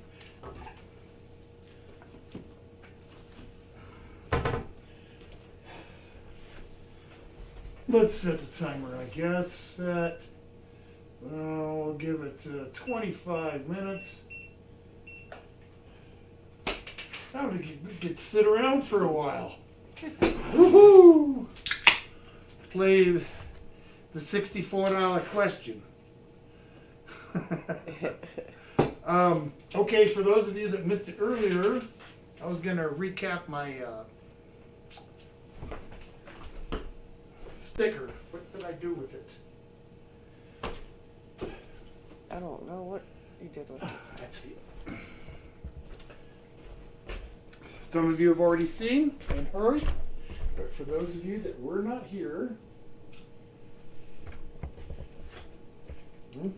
Let's set the timer, I guess. Set. Well, we'll give it 25 minutes. Now we get to sit around for a while. Woohoo! Play the $64 question. Okay, for those of you that missed it earlier, I was going to recap my sticker. What did I do with it? I don't know what you did with it. I've seen it. Some of you have already seen and heard, but for those of you that were not here,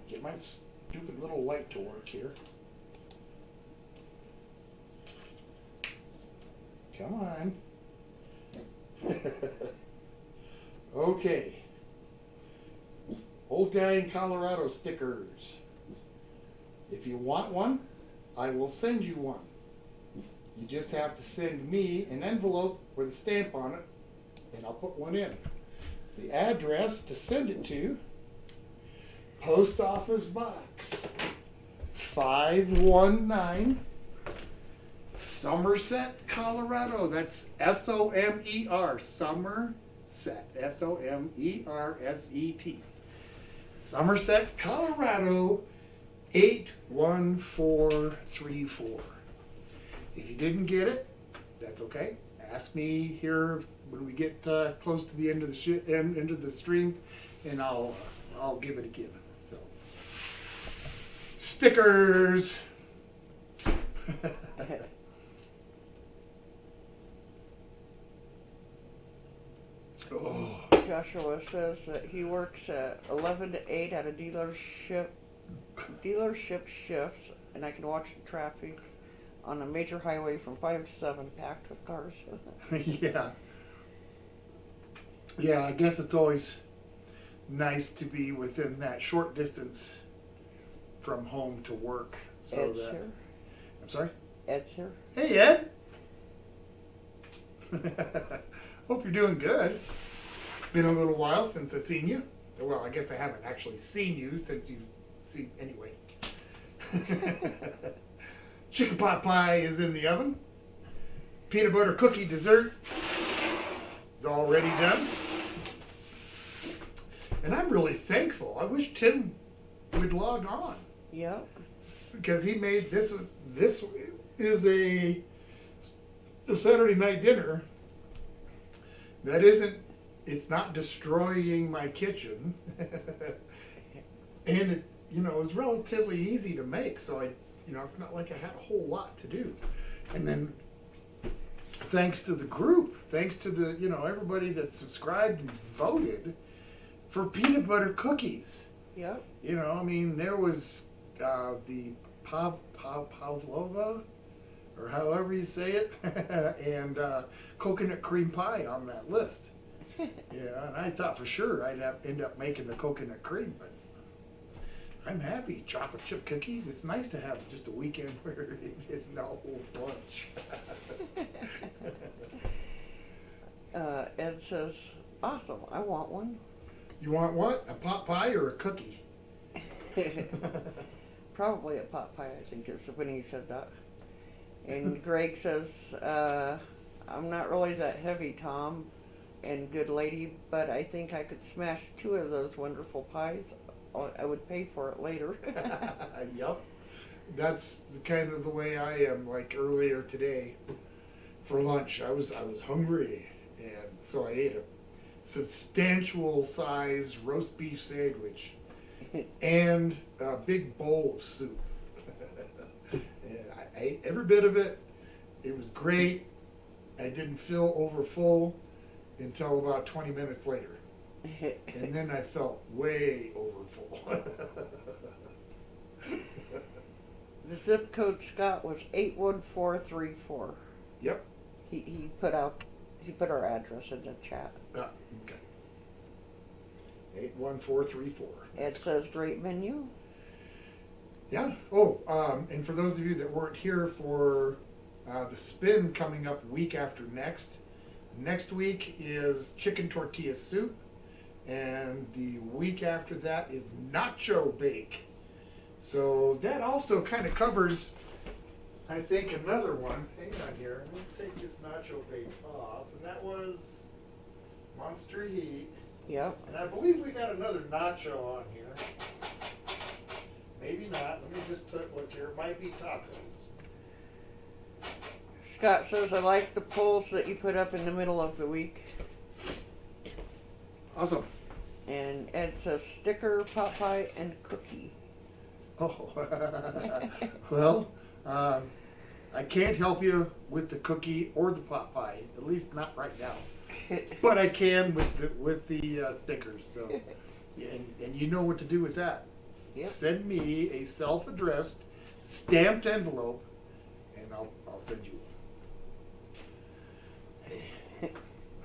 get my stupid little light to work here. Come on. Okay. Old Guy in Colorado stickers. If you want one, I will send you one. You just have to send me an envelope with a stamp on it, and I'll put one in. The address to send it to, Post Office Box 519, Somerset, Colorado. That's S-O-M-E-R, Somerset, S-O-M-E-R-S-E-T. Somerset, Colorado, 81434. If you didn't get it, that's okay. Ask me here when we get close to the end of the end of the stream, and I'll give it again. So, stickers. Oh. Joshua says that he works at 11 to 8 at a dealership shifts, and I can watch the traffic on a major highway from 5 to 7 packed with cars. Yeah. Yeah, I guess it's always nice to be within that short distance from home to work. So Ed's that here. I'm sorry? Ed's here. Hey, Ed. Hope you're doing good. Been a little while since I've seen you. Well, I guess I haven't actually seen you since you've seen anyway. Chicken pot pie is in the oven. Peanut butter cookie dessert is already done. And I'm really thankful. I wish Tim would log on, Yep. because he made this. This is a Saturday night dinner that isn't. It's not destroying my kitchen, and it, it was relatively easy to make. So it's not like I had a whole lot to do. And then, thanks to the group, thanks to the everybody that subscribed and voted for peanut butter cookies. Yep. There was the Pavlova, or however you say it, and coconut cream pie on that list. Yeah, and I thought for sure I'd end up making the coconut cream, but I'm happy. Chocolate chip cookies. It's nice to have just a weekend where it isn't a whole bunch. Ed says, awesome, I want one. You want what? A pot pie or a cookie? Probably a pot pie, I think is when he said that. And Greg says, I'm not really that heavy, Tom and good lady, but I think I could smash 2 of those wonderful pies I would pay for it later. Yep. That's the kind of the way I am. Like earlier today, for lunch, I was hungry, and so I ate a substantial size roast beef sandwich and a big bowl of soup. And I ate every bit of it. It was great. I didn't feel over full until about 20 minutes later. And then I felt way over full. The zip code, Scott, was 81434. Yep. He put our address in the chat. Okay. 81434. It says great menu. Yeah. Oh, and for those of you that weren't here for the spin coming up week after next week is chicken tortilla soup, and the week after that is nacho bake. So that also kind of covers, I think, another one. Hang on here. Let me take this nacho bake off, and that was Monster Heat. Yep. And I believe we got another nacho on here. Maybe not. Let me just look here. It might be tacos. Scott says, I like the polls that you put up in the middle of the week. Awesome. And Ed says sticker, pot pie, and cookie. Oh, well, I can't help you with the cookie or the pot pie, at least not right now. But I can with the stickers. So, and you know what to do with that. Yep. Send me a self-addressed stamped envelope, and I'll send you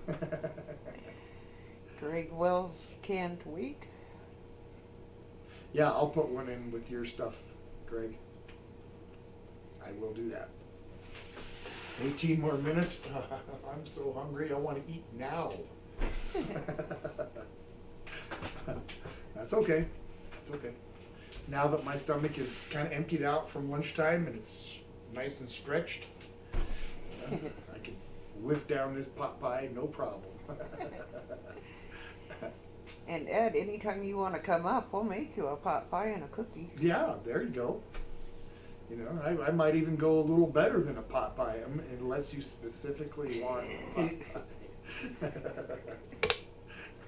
one. Greg Wells can't wait. Yeah, I'll put one in with your stuff, Greg. I will do that. 18 more minutes. I'm so hungry. I want to eat now. That's okay. That's okay. Now that my stomach is kind of emptied out from lunchtime and it's nice and stretched, I can whiff down this pot pie, no problem. And Ed, anytime you want to come up, we'll make you a pot pie and a cookie. Yeah, there you go. You know, I might even go a little better than a pot pie, unless you specifically want a pot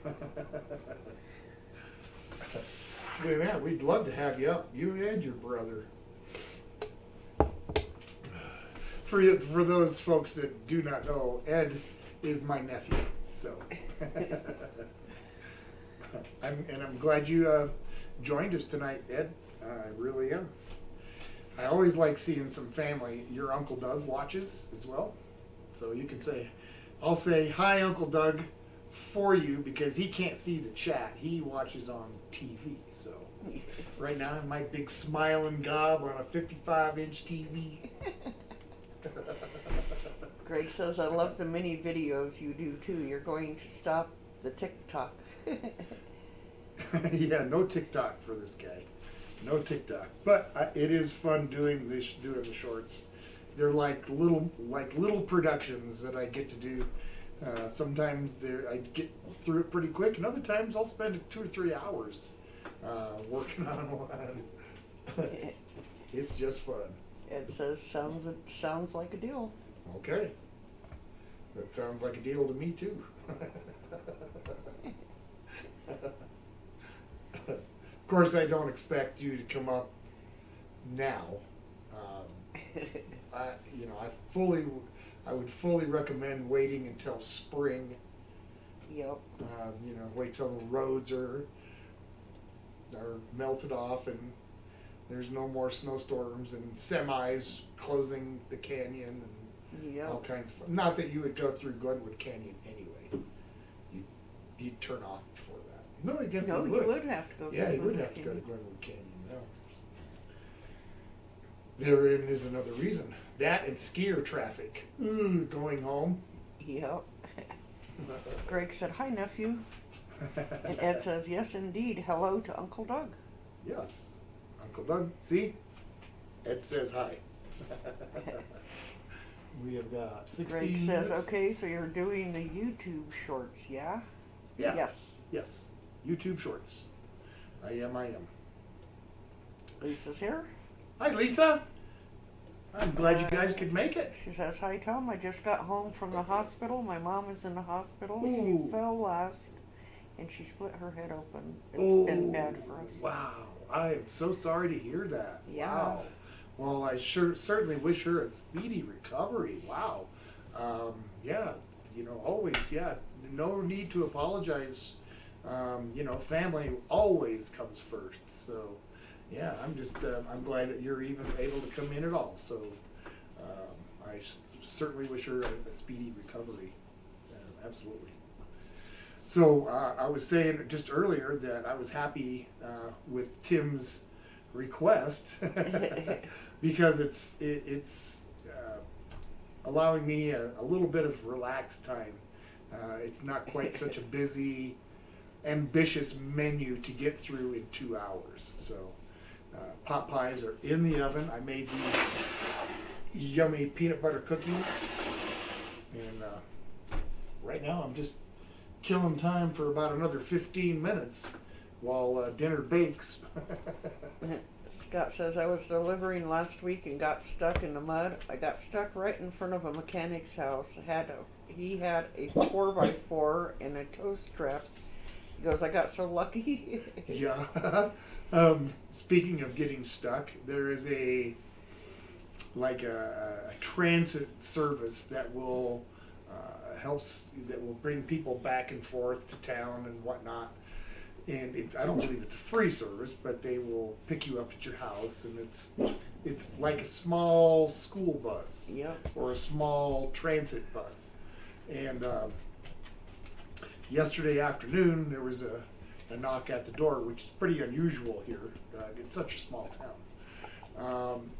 pie. Well, yeah, we'd love to have you up, you and your brother. For those folks that do not know, Ed is my nephew, so. I'm glad you joined us tonight, Ed. I really am. I always like seeing some family. Your Uncle Doug watches as well, so you can say, I'll say hi, Uncle Doug, for you because he can't see the chat. He watches on TV. So right now, my big smiling gob on a 55-inch TV. Greg says, I love the mini videos you do too. You're going to stop the TikTok. Yeah, no TikTok for this guy. No TikTok. But it is fun doing the shorts. They're like little productions that I get to do. Sometimes I get through it pretty quick, and other times I'll spend 2 or 3 hours working on one. It's just fun. It says, sounds like a deal. Okay. That sounds like a deal to me, too. Of course, I don't expect you to come up now. I would fully recommend waiting until spring. Yep. Wait till the roads are melted off and there's no more snowstorms and semis closing the canyon and Yep. all kinds of fun. Not that you would go through Glenwood Canyon anyway. You'd turn off before that. No, I guess No, you you would. would have to go. Yeah, you would have to go to Glenwood Canyon. No. Therein is another reason. That and skier traffic. Going home. Yep. Greg said, hi, nephew. And Ed says, yes, indeed. Hello to Uncle Doug. Yes. Uncle Doug, see? Ed says hi. We have got 16 Greg says, minutes. okay, so you're doing the YouTube shorts, yeah? Yeah. Yes. Yes. YouTube Shorts. I am. Lisa's here. Hi, Lisa. I'm glad you guys could make it. She says, "Hi, Tom. I just got home from the hospital. My mom is in the hospital. Ooh. She fell last, and she split her head open. It's been bad for us." Wow. I am so sorry to hear that. Yeah. Wow. Well, I certainly wish her a speedy recovery. Wow. Yeah, always, yeah. No need to apologize. Family always comes first. So, yeah, I'm glad that you're even able to come in at all. So, I certainly wish her a speedy recovery. Absolutely. So, I was saying just earlier that I was happy with Tim's request because it's allowing me a little bit of relaxed time. It's not quite such a busy, ambitious menu to get through in 2 hours. So pot pies are in the oven. I made these yummy peanut butter cookies, and right now I'm just killing time for about another 15 minutes while dinner bakes. Scott says, "I was delivering last week and got stuck in the mud. I got stuck right in front of a mechanic's house. He had a 4x4 and a tow straps." He goes, "I got so lucky." Yeah. Speaking of getting stuck, there is a transit service that will bring people back and forth to town and whatnot. And I don't believe it's a free service, but they will pick you up at your house, and it's like a small school bus. Yep. Or a small transit bus. And yesterday afternoon there was a knock at the door, which is pretty unusual here. It's such a small town.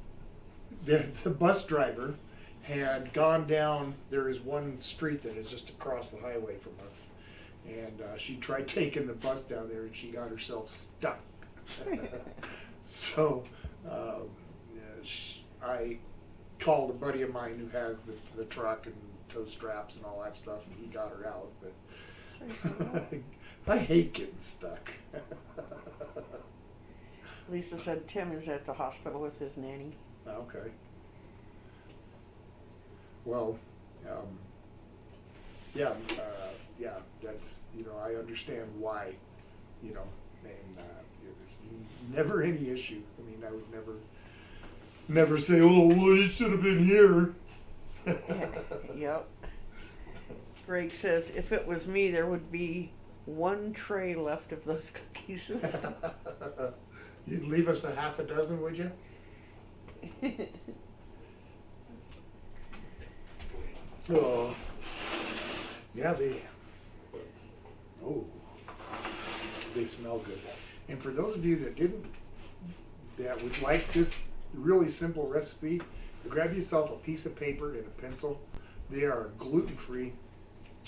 The bus driver had gone down. There is one street that is just across the highway from us. And she tried taking the bus down there, and she got herself stuck. So I called a buddy of mine who has the truck and tow straps and all that stuff, and he got her out. But I hate getting stuck. Lisa said Tim is at the hospital with his nanny. Okay. Well, yeah, that's, I understand why, and it's never any issue. I mean, I would never say, "Oh, well, you should have been here." Yep. Greg says, "If it was me, there would be one tray left of those cookies." You'd leave us a half a dozen, would you? Oh, yeah, they smell good. And for those of you that would like this really simple recipe, grab yourself a piece of paper and a pencil. They are gluten-free,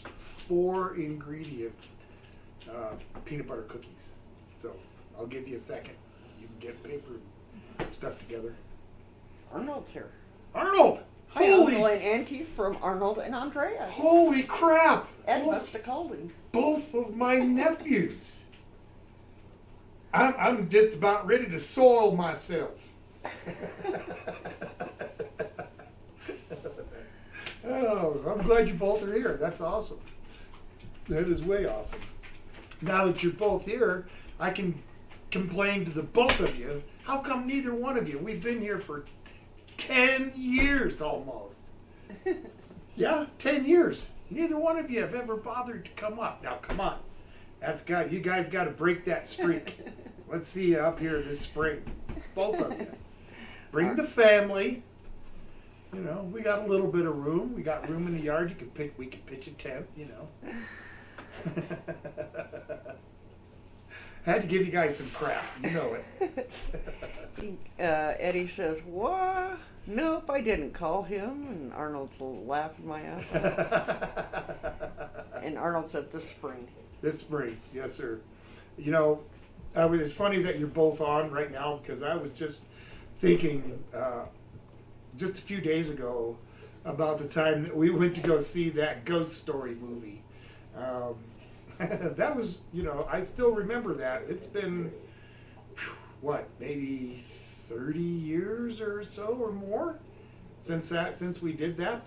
4-ingredient peanut butter cookies. So I'll give you a second. You can get paper and stuff together. Arnold's here. Arnold! Hi, Uncle and Auntie from Arnold and Andrea. Holy crap! Ed must have called him. Both of my nephews. I'm just about ready to soil myself. Oh, I'm glad you both are here. That's awesome. That is way awesome. Now that you're both here, I can complain to the both of you. How come neither one of you? We've been here for 10 years almost. Yeah, 10 years. Neither one of you have ever bothered to come up. Now, come on. You guys got to break that streak. Let's see you up here this spring. Both of you. Bring the family. We got a little bit of room. We got room in the yard. We can pitch a tent, Had to give you guys some crap. You know it. Eddie says, "What? Nope, I didn't call him." And Arnold's laughing my ass off. And Arnold said, "This spring." This spring, yes, sir. It's funny that you're both on right now, because I was just thinking just a few days ago about the time that we went to go see that Ghost Story movie. That was, I still remember that. It's been what, maybe 30 years or so or more since we did that.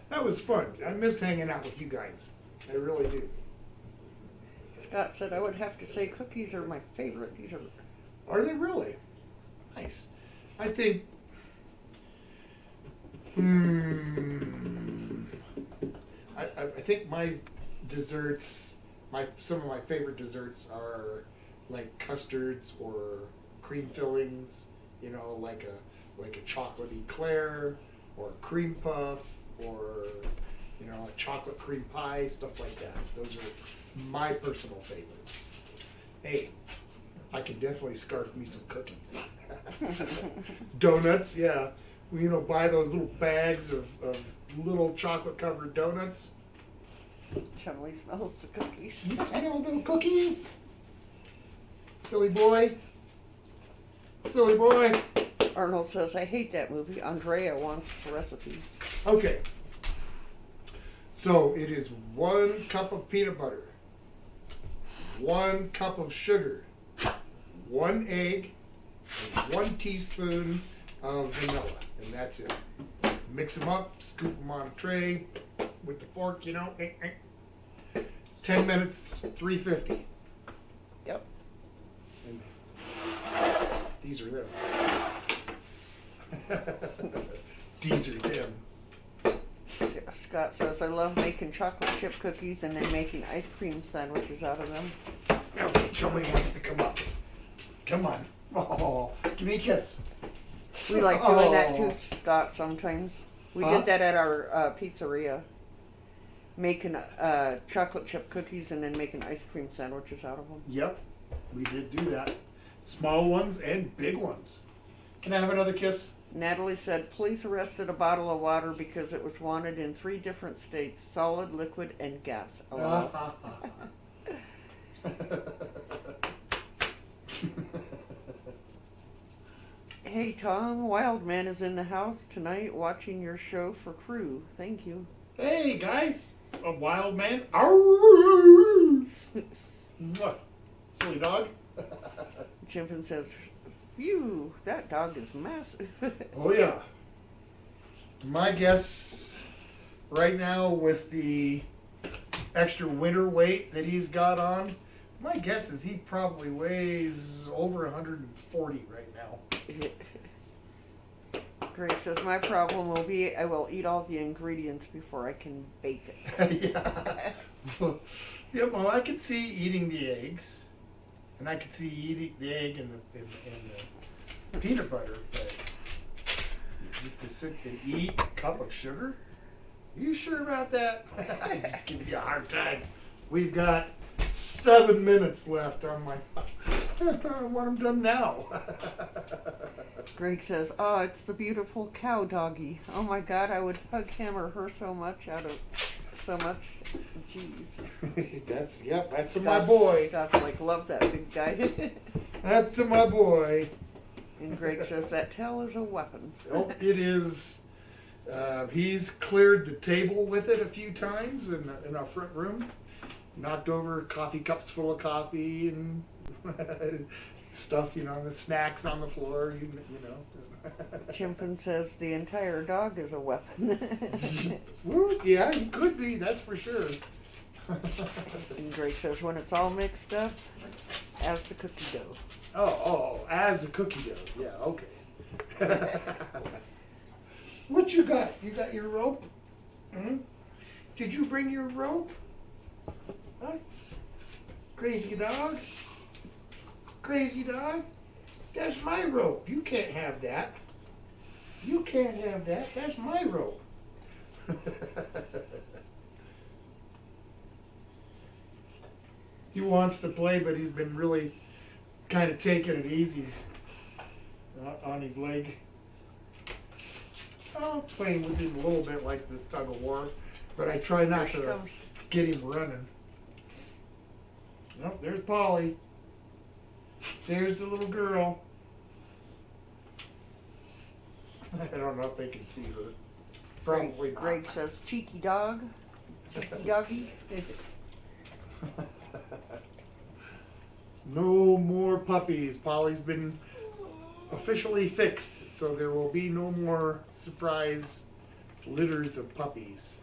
That was fun. I miss hanging out with you guys. I really do. Scott said, I would have to say cookies are my favorite. These Are they really? Nice. I think. I think my desserts, some of my favorite desserts are like custards or cream fillings. You know, like a chocolate eclair or a cream puff or a chocolate cream pie, stuff like that. Those are my personal favorites. Hey, I can definitely scarf me some cookies. Donuts, yeah. Buy those little bags of little chocolate covered donuts. Chumley smells the cookies. You smell the cookies? Silly boy. Silly boy. Arnold says, I hate that movie. Andrea wants recipes. Okay. So it is 1 cup of peanut butter, 1 cup of sugar, 1 egg, and 1 teaspoon of vanilla, and that's it. Mix them up, scoop them on a tray with the fork, 10 minutes, 350. Yep. And these are them. These are them. Scott says, I love making chocolate chip cookies and then making ice cream sandwiches out of them. Okay, Chumley wants to come up. Come on. Oh, give me a kiss. We like doing that too, Scott, sometimes. We Huh? did that at our pizzeria. Making chocolate chip cookies and then making ice cream sandwiches out of them. Yep, we did do that. Small ones and big ones. Can I have another kiss? Natalie said, police arrested a bottle of water because it was wanted in 3 different states, solid, liquid, and gas. Hey Tom, Wildman is in the house tonight watching your show for crew. Thank you. Hey guys, a wild man. Arr! Mwah. Silly dog. Chimpin says, phew, that dog is massive. Oh yeah. My guess right now with the extra winter weight that he's got on, my guess is he probably weighs over 140 right now. Greg says, my problem will be I will eat all the ingredients before I can bake it. Yeah. Well, I could see eating the eggs, and I could see eating the egg and the peanut butter, but just to sit and eat a cup of sugar? Are you sure about that? I'm just giving you a hard time. We've got 7 minutes left on my. I want them done now. Greg says, oh, it's the beautiful cow doggy. Oh my God, I would hug him or her so much. Jeez. That's my boy. Scott's like, love that big guy. That's my boy. And Greg says, that tail is a weapon. Oh, it is. He's cleared the table with it a few times in our front room. Knocked over coffee cups full of coffee and stuff, the snacks on the floor, Chimpin says the entire dog is a weapon. Well, yeah, he could be, that's for sure. And Greg says, when it's all mixed up, as the cookie dough. Oh, as the cookie dough. Yeah, okay. What you got? You got your rope? Hmm? Did you bring your rope? Huh? Crazy dog? Crazy dog? That's my rope. You can't have that. You can't have that. That's my rope. He wants to play, but he's been really kind of taking it easy on his leg. Oh, playing with him a little bit like this tug of war, but I try not Here she to comes. get him running. Nope, there's Polly. There's the little girl. I don't know if they can see her. Probably not. Greg says, cheeky dog. Cheeky doggy. No more puppies. Polly's been officially fixed, so there will be no more surprise litters of puppies.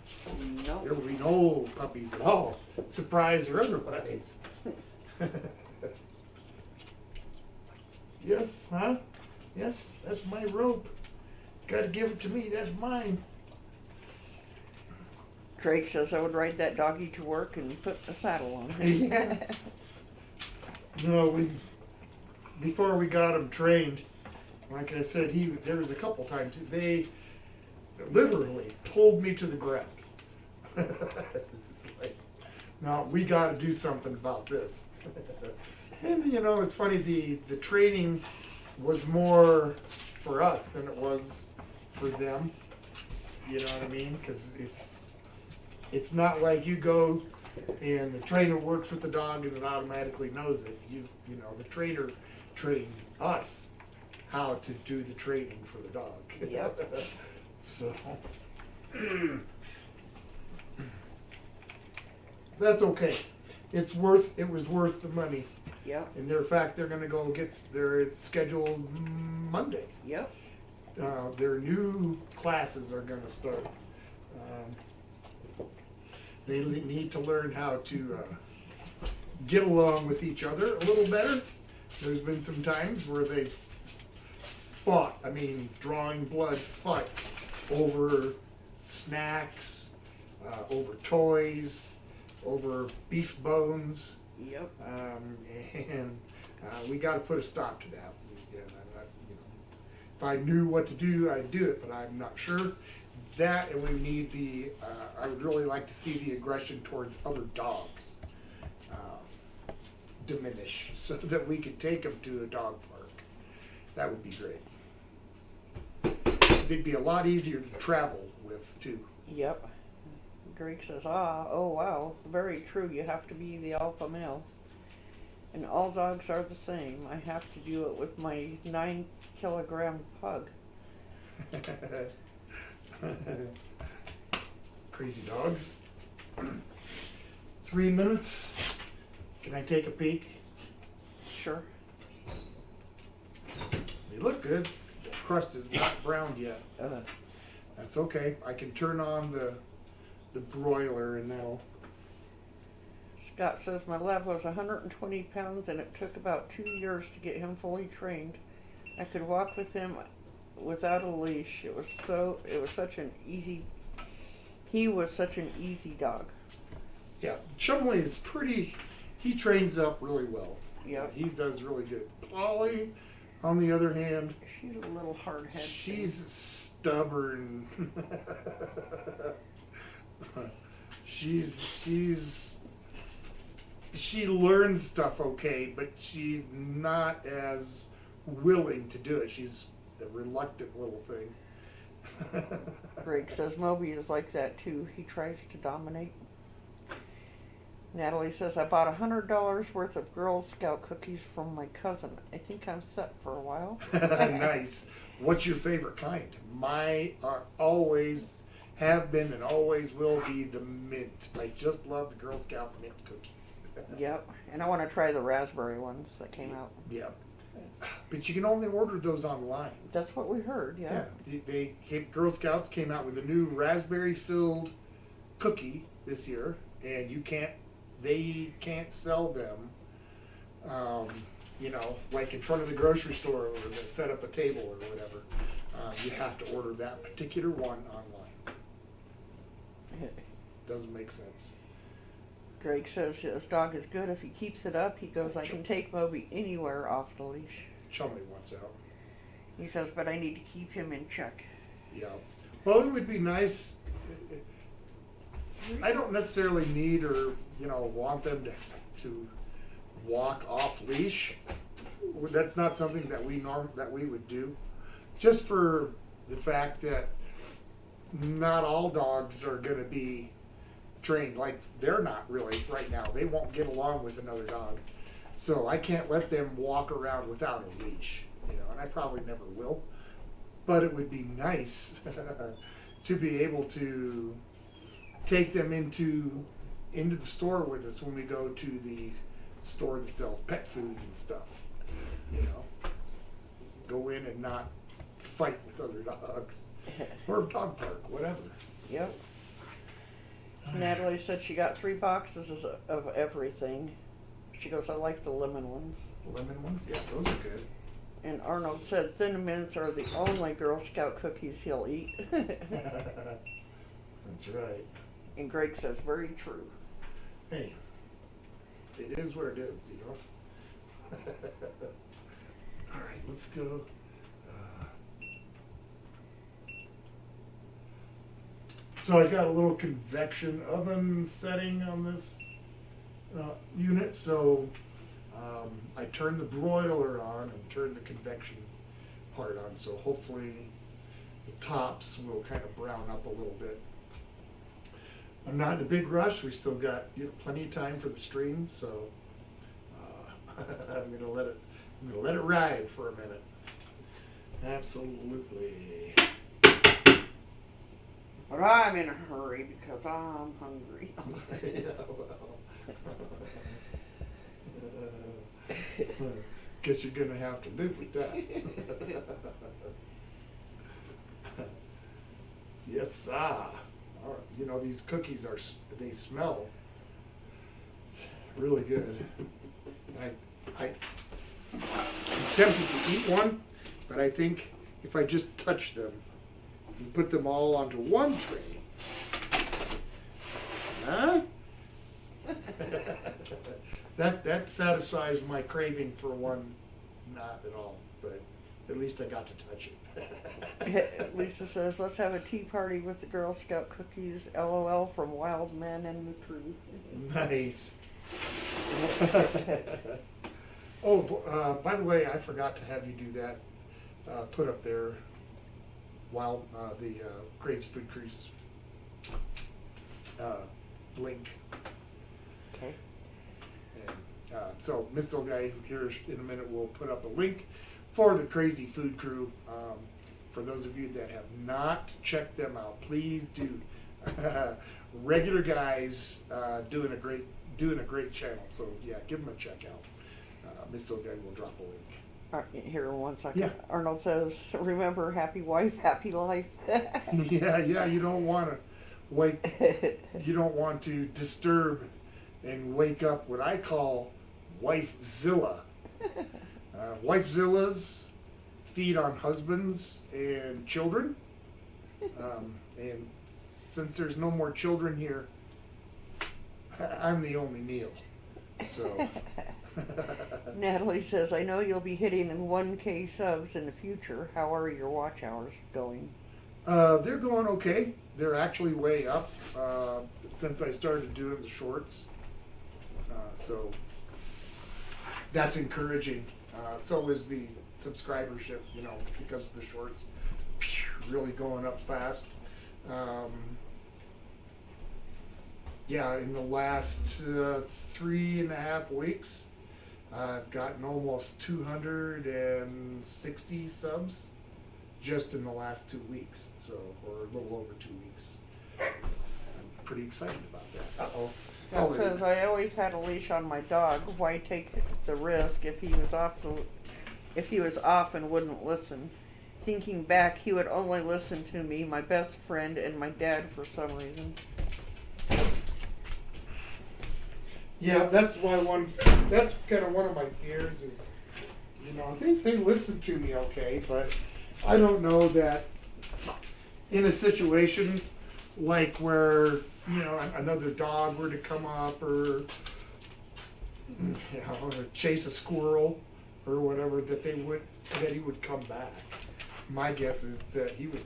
There Nope. will be no puppies at all, surprise or otherwise. Yes, huh? Yes, that's my rope. Gotta give it to me, that's mine. Drake says I would ride that doggy to work and put a saddle on him. Yeah. No, before we got him trained, like I said, there was a couple times they literally pulled me to the ground. It's like, no, we got to do something about this. And you know, it's funny. The training was more for us than it was for them. You know what I mean? Because it's not like you go and the trainer works with the dog and it automatically knows it. You know, the trainer trains us how to do the training for the dog. Yep. So that's okay. It was worth the money. Yep. And in fact, they're going to go it's scheduled Monday. Yep. Their new classes are going to start. They need to learn how to get along with each other a little better. There's been some times where they've fought, drawing blood fight over snacks, over toys, over beef bones. Yep. And we got to put a stop to that. If I knew what to do, I'd do it, but I'm not sure. That, and we need I would really like to see the aggression towards other dogs diminish so that we could take them to a dog park. That would be great. They'd be a lot easier to travel with, too. Yep. Greg says, oh wow, very true. You have to be the alpha male. And all dogs are the same. I have to do it with my 9-kilogram pug. Crazy dogs. 3 minutes. Can I take a peek? Sure. They look good. The crust is not browned yet. That's okay. I can turn on the broiler and that'll... Scott says my lab was 120 pounds and it took about 2 years to get him fully trained. I could walk with him without a leash. He was such an easy dog. Yeah, Chumley is he trains up really well. Yeah. He does really good. Polly, on the other hand, She's a little hard-headed. she's stubborn. She learns stuff okay, but she's not as willing to do it. She's a reluctant little thing. Greg says Moby is like that too. He tries to dominate. Natalie says I bought $100 worth of Girl Scout cookies from my cousin. I think I'm set for a while. Nice. What's your favorite kind? My always have been and always will be the mint. I just love the Girl Scout mint cookies. Yep. And I want to try the raspberry ones that came out. Yeah. But you can only order those online. That's what we heard, yeah. Girl Scouts came out with a new raspberry-filled cookie this year, and they can't sell them, like in front of the grocery store or to set up a table or whatever. You have to order that particular one online. Doesn't make sense. Drake says his dog is good. If he keeps it up, he goes, I can take Moby anywhere off the leash. Chumley wants out. He says, but I need to keep him in check. Yeah. Well, it would be nice. I don't necessarily need or want them to walk off leash. That's not something that we would do. Just for the fact that not all dogs are going to be trained. Like, they're not really right now. They won't get along with another dog. So I can't let them walk around without a leash, and I probably never will. But it would be nice to be able to take them into the store with us when we go to the store that sells pet food and stuff. You know, go in and not fight with other dogs, or a dog park, whatever. Yep. Natalie said she got 3 boxes of everything. She goes, I like the lemon ones. Lemon ones, yeah, those are good. And Arnold said Thin Mints are the only Girl Scout cookies he'll eat. That's right. And Greg says, very true. Hey, it is what it is, you know. All right, let's go. So I got a little convection oven setting on this unit, so I turned the broiler on and turned the convection part on, so hopefully the tops will kind of brown up a little bit. I'm not in a big rush. We still got plenty of time for the stream, so I'm gonna let it ride for a minute. Absolutely. But I'm in a hurry because I'm hungry. Yeah, well. Guess you're gonna have to live with that. Yes, sir. All right. You know, these cookies they smell really good. And I'm tempted to eat one, but I think if I just touch them and put them all onto one tray, huh? That satisfies my craving for one. Not at all, but at least I got to touch it. Lisa says, let's have a tea party with the Girl Scout cookies. LOL from Wild Men and the Tree. Nice. Oh, by the way, I forgot to have you do that. Put up there while the Crazy Food Cruise link. Okay. And, so Miss Guy here in a minute will put up a link for the Crazy Food Crew. For those of you that have not checked them out, please do. Regular guys doing a great channel. So yeah, give them a check out. Miss Guy will drop a link. Here, 1 second. Yeah. Arnold says, remember, happy wife, happy life. Yeah. You don't want to disturb and wake up what I call Wifezilla. Wifezillas feed on husbands and children. And since there's no more children here, I'm the only meal. So. Natalie says, I know you'll be hitting in 1K subs in the future. How are your watch hours going? They're going okay. They're actually way up since I started doing the shorts. So that's encouraging. So is the subscribership, because of the shorts. Really going up fast. In the last 3.5 weeks, I've gotten almost 260 subs just in the last 2 weeks, or a little over 2 weeks. I'm pretty excited about that. Uh-oh. It says, I always had a leash on my dog. Why take the risk if he was off and wouldn't listen? Thinking back, he would only listen to me, my best friend, and my dad for some reason. Yeah, that's kind of one of my fears is, I think they listen to me okay, but I don't know that in a situation like where, another dog were to come up or, or chase a squirrel or whatever, that he would come back. My guess is that he would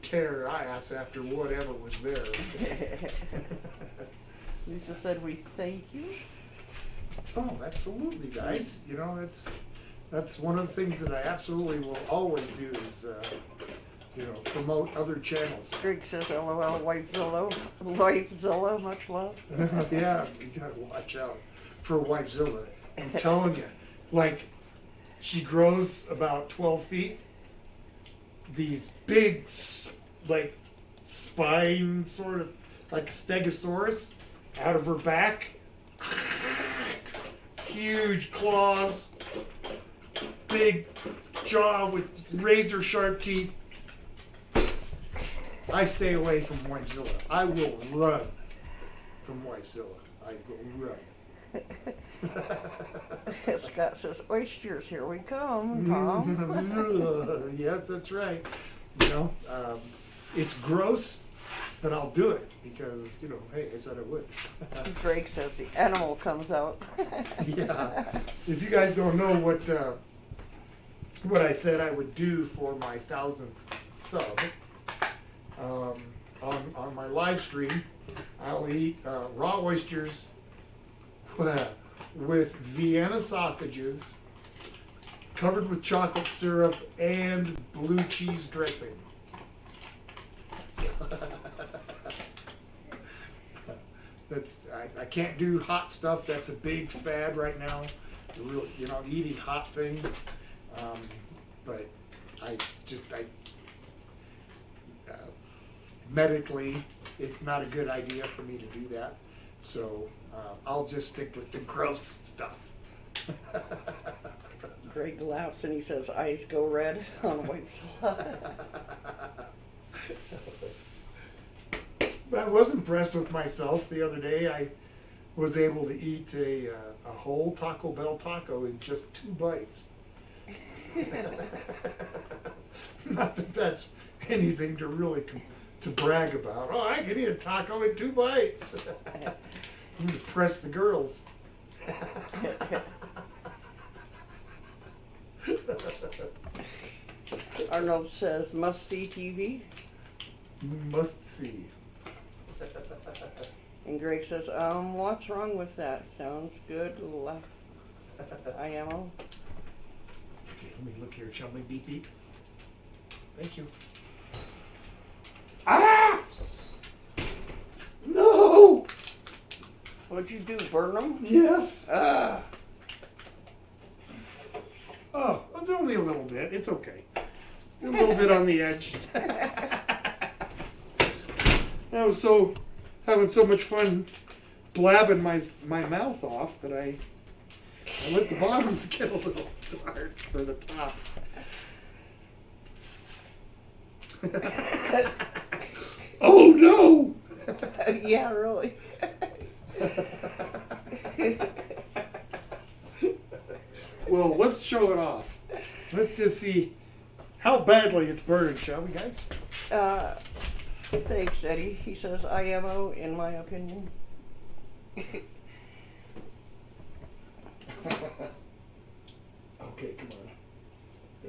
tear ass after whatever was there. Lisa said, we thank you. Oh, absolutely, guys. That's one of the things that I absolutely will always do is, promote other channels. Greg says, LOL, Wifezilla, much love. Yeah, you gotta watch out for Wifezilla. I'm telling you, she grows about 12 feet. These big, spine, sort of like a stegosaurus out of her back. huge claws, big jaw with razor sharp teeth. I stay away from Wifezilla. I will run from Wifezilla. I will run. Scott says, oysters, here we come, Tom. Yes, that's right. You know, it's gross, but I'll do it because, you know, hey, I said I would. Drake says the animal comes out. Yeah. If you guys don't know what I said I would do for my 1,000th sub, on my live stream, I'll eat raw oysters with Vienna sausages covered with chocolate syrup and blue cheese dressing. I can't do hot stuff. That's a big fad right now. You know, eating hot things. But medically, it's not a good idea for me to do that. So I'll just stick with the gross stuff. Greg laughs and he says, eyes go red on Wifezilla. I was impressed with myself the other day. I was able to eat a whole Taco Bell taco in just 2 bites. Not that that's anything to really to brag about. Oh, I can eat a taco in 2 bites. I'm gonna impress the girls. Arnold says, must see TV. Must see. And Greg says, what's wrong with that? Sounds good. Left IMO. Okay, let me look here. Shall we beep beep? Thank you. Ah! No! What'd you do, burn them? Yes. Ah. Oh, it's only a little bit. It's okay. A little bit on the edge. I was having so much fun blabbing my mouth off that I let the bottoms get a little dark for the top. Oh no! Yeah, really. Well, let's show it off. Let's just see how badly it's burned, shall we, guys? Thanks, Eddie. He says IMO, in my opinion. Okay, come on.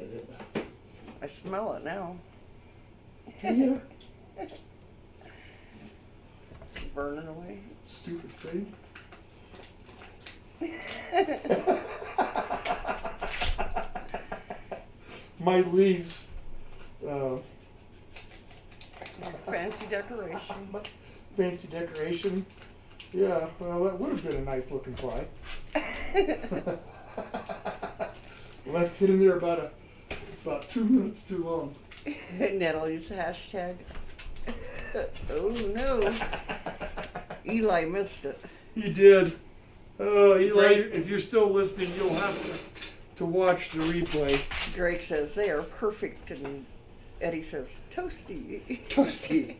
Is that it? I smell it now. Yeah. Burning away. Stupid thing. My leaves. Fancy decoration. Fancy decoration. Yeah, well, that would have been a nice looking pie. Left it in there about 2 minutes too long. Natalie's hashtag. Oh no. Eli missed it. He did. Oh, Eli, if you're still listening, you'll have to watch the replay. Drake says they are perfect, and Eddie says toasty. Toasty.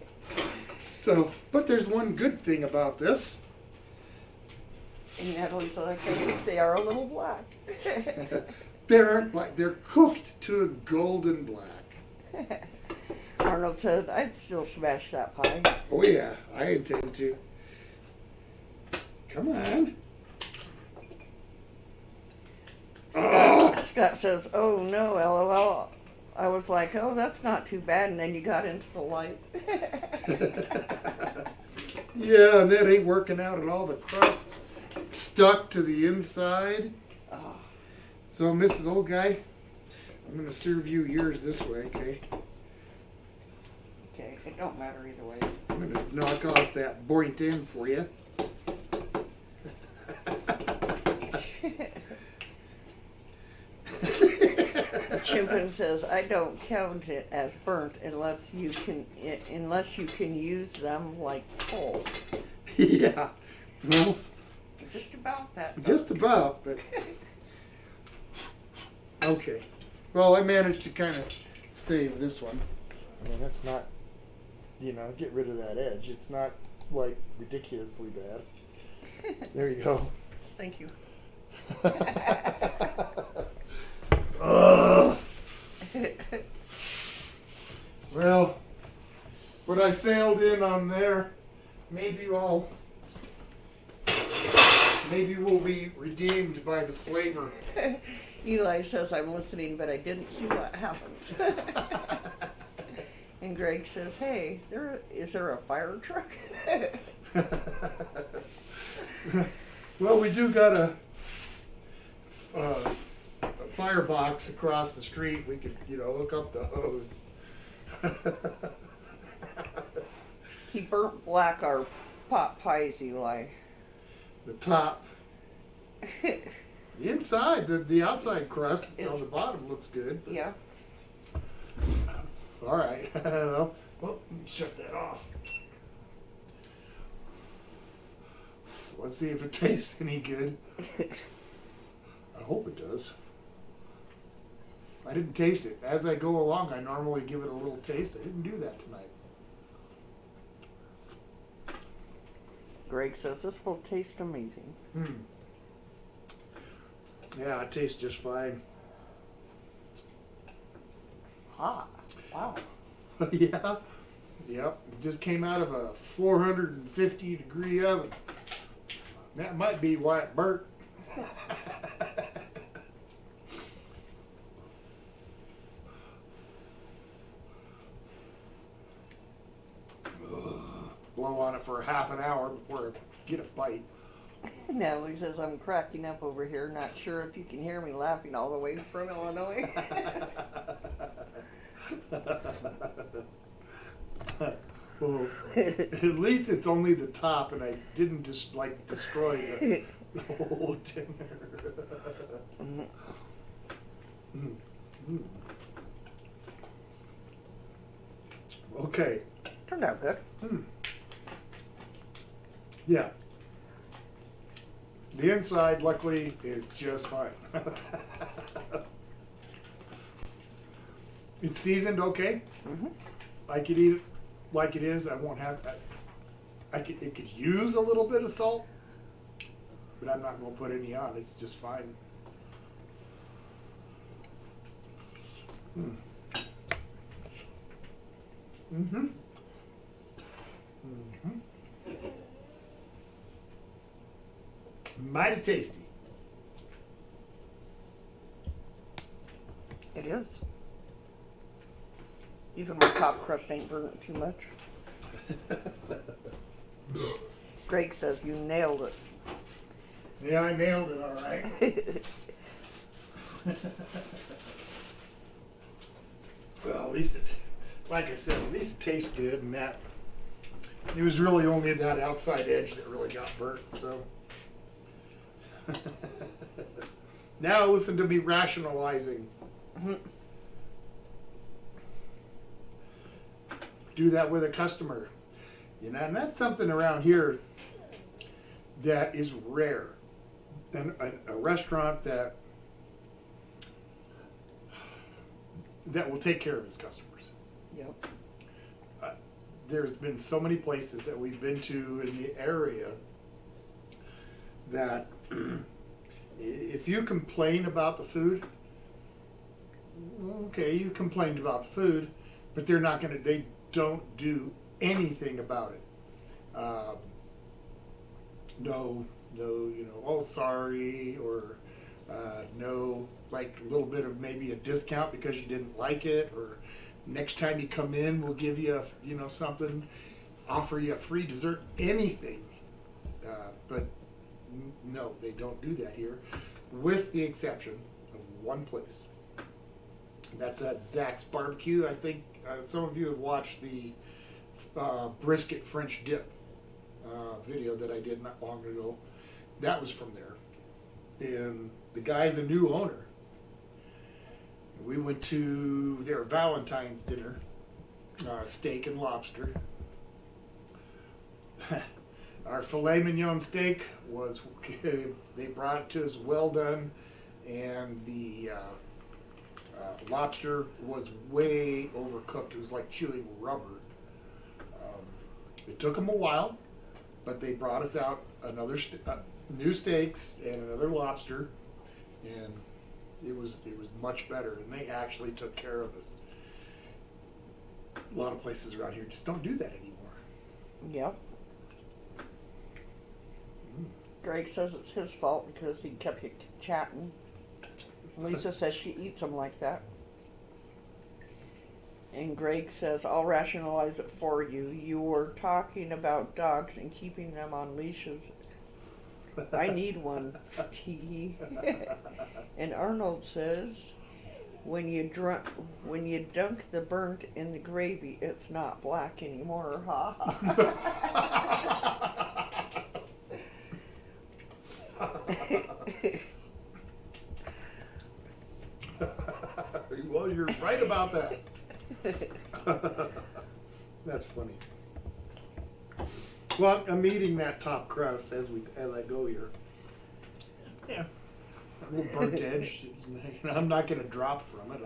So, but there's one good thing about this. And Natalie's like, I think they are a little black. They aren't black. They're cooked to a golden black. Arnold said, I'd still smash that pie. Oh yeah, I intend to. Come on. Scott says, oh no, LOL. I was like, oh, that's not too bad. And then you got into the light. Yeah, and that ain't working out at all. The crust stuck to the inside. Oh. So, Mrs. Old Guy, I'm going to serve you yours this way, okay? Okay, it don't matter either way. I'm going to knock off that point end for you. Chimpin says, I don't count it as burnt unless you can use them like coal. Yeah. Well, just about that. Just about, but okay. Well, I managed to kind of save this one. I mean, that's not, get rid of that edge. It's not like ridiculously bad. There you go. Thank you. Ugh. Well, what I failed in on there, maybe we'll be redeemed by the flavor. Eli says I'm listening, but I didn't see what happened. And Greg says, "Hey, is there a fire truck?" Well, we do got a firebox across the street. We could, hook up the hose. He burnt black our pot pies, Eli. The top, the inside, the outside crust on the bottom looks good. Yeah. All right. Well, let me shut that off. Let's see if it tastes any good. I hope it does. I didn't taste it. As I go along, I normally give it a little taste. I didn't do that tonight. Greg says this will taste amazing. Yeah, it tastes just fine. Hot. Wow. Yeah. Yep. It just came out of a 450-degree oven. That might be why it burnt. Blow on it for a half an hour before I get a bite. Natalie says I'm cracking up over here. Not sure if you can hear me laughing all the way from Illinois. Well, at least it's only the top, and I didn't just destroy the whole dinner. Okay. Turned out good. Yeah. The inside, luckily, is just fine. It's seasoned okay. I could eat it like it is. I won't have. It could use a little bit of salt, but I'm not going to put any on. It's just fine. Mighty tasty. It is. Even my top crust ain't burnt too much. Greg says you nailed it. Yeah, I nailed it all right. Well, at least like I said, at least it tastes good, and that it was really only that outside edge that really got burnt. So now listen to me rationalizing. Do that with a customer, and that's something around here that is rare. And a restaurant that will take care of its customers. Yep. There's been so many places that we've been to in the area that if you complain about the food, okay, you complained about the food, but they don't do anything about it. No, oh, sorry, or no, like a little bit of maybe a discount because you didn't like it, or next time you come in, we'll give you something, offer you a free dessert, anything. But no, they don't do that here, with the exception of one place. That's at Zach's Barbecue. I think some of you have watched the brisket French dip video that I did not long ago. That was from there. And the guy's a new owner. We went to their Valentine's dinner, steak and lobster. Our filet mignon steak was, they brought it to us well done, and the lobster was way overcooked. It was like chewing rubber. It took them a while, but they brought us out another new steaks and another lobster, and it was much better. And they actually took care of us. A lot of places around here just don't do that anymore. Yep. Greg says it's his fault because he kept chatting. Lisa says she eats them like that. And Greg says, I'll rationalize it for you. You were talking about dogs and keeping them on leashes. I need one. And Arnold says, when you dunk the burnt in the gravy, it's not black anymore. Ha Well, you're right about that. That's funny. Well, I'm eating that top crust as I go here. Yeah, a little burnt edge. I'm not going to drop from it.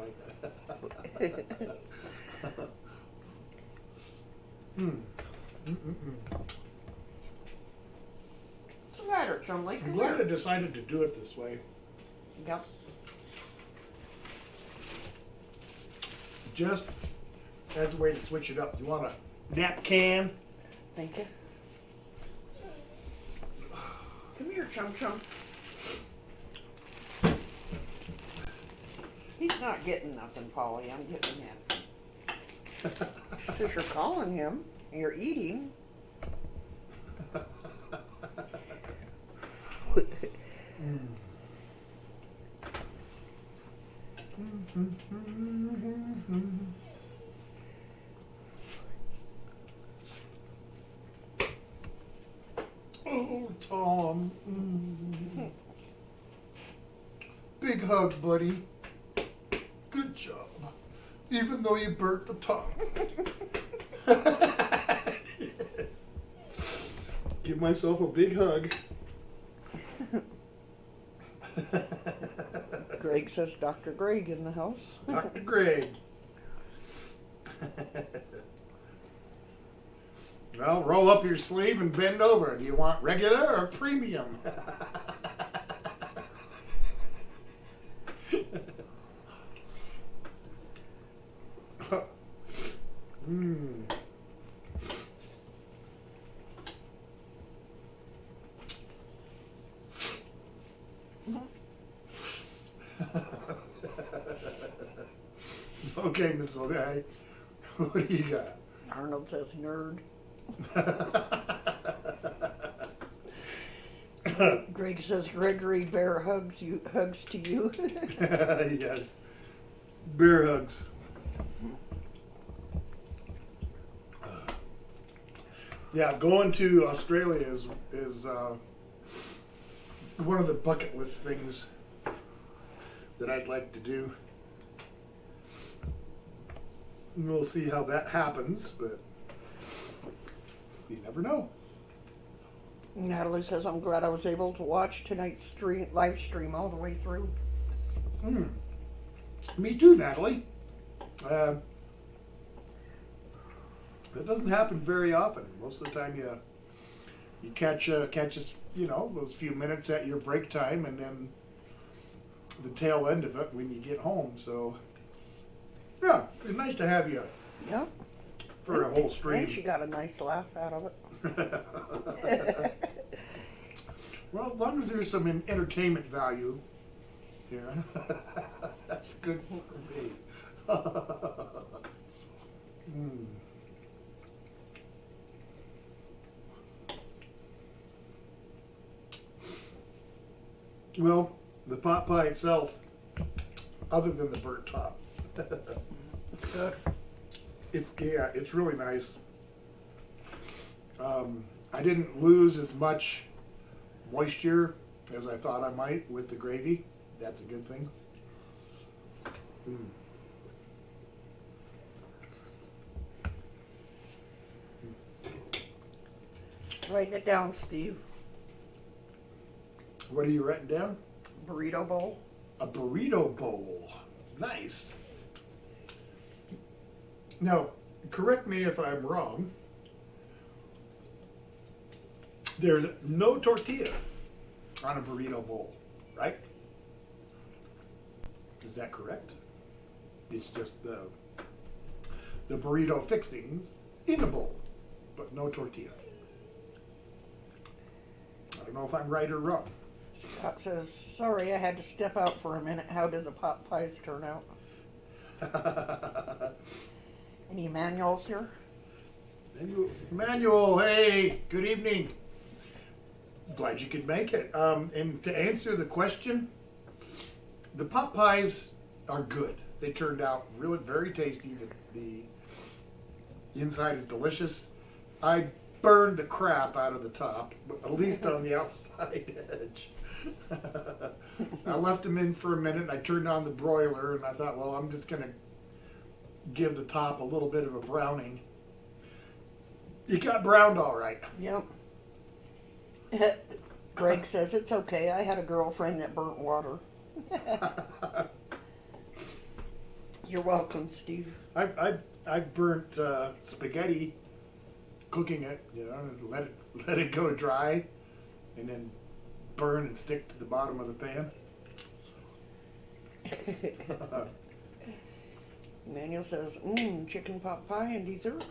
What's the matter, Chumley? I'm glad I decided to do it this way. Yep. Just that's the way to switch it up. You want a nap can? Thank you. Come here, Chum Chum. He's not getting nothing, Polly. I'm getting him. Since you're calling him and you're eating. Oh, Tom. Big hug, buddy. Good job. Even though you burnt the top. Give myself a big hug. Greg says Dr. Greg in the house. Dr. Greg. Well, roll up your sleeve and bend over. Do you want regular or premium? Okay, Miss O'Day. What do you got? Arnold says nerd. Greg says Gregory Bear hugs to you. Yes. Bear hugs. Yeah, going to Australia is one of the bucket list things that I'd like to do. We'll see how that happens, but you never know. Natalie says, I'm glad I was able to watch tonight's live stream all the way through. Me too, Natalie. That doesn't happen very often. Most of the time you catch us, those few minutes at your break time, and then the tail end of it when you get home. So, yeah, it's nice to have you Yep. for a whole stream. And she got a nice laugh out of it. Well, as long as there's some entertainment value here, that's good for me. Well, the pot pie itself, other than the burnt top, It's good. it's really nice. I didn't lose as much moisture as I thought I might with the gravy. That's a good thing. Writing it down, Steve. What are you writing down? Burrito bowl. A burrito bowl. Nice. Now, correct me if I'm wrong. There's no tortilla on a burrito bowl, right? Is that correct? It's just the burrito fixings in a bowl, but no tortilla. I don't know if I'm right or wrong. Scott says, sorry, I had to step out for a minute. How did the pot pies turn out? Any manuals here? Emmanuel, hey, good evening. Glad you could make it. And to answer the question, the pot pies are good. They turned out really very tasty. The inside is delicious. I burned the crap out of the top, at least on the outside edge. I left them in for a minute and I turned on the broiler and I thought, well, I'm just going to give the top a little bit of a browning. It got browned all right. Yep. Greg says, it's okay. I had a girlfriend that burnt water. You're welcome, Steve. I've burnt spaghetti cooking it, let it go dry and then burn and stick to the bottom of the pan. Emmanuel says, chicken pot pie and dessert.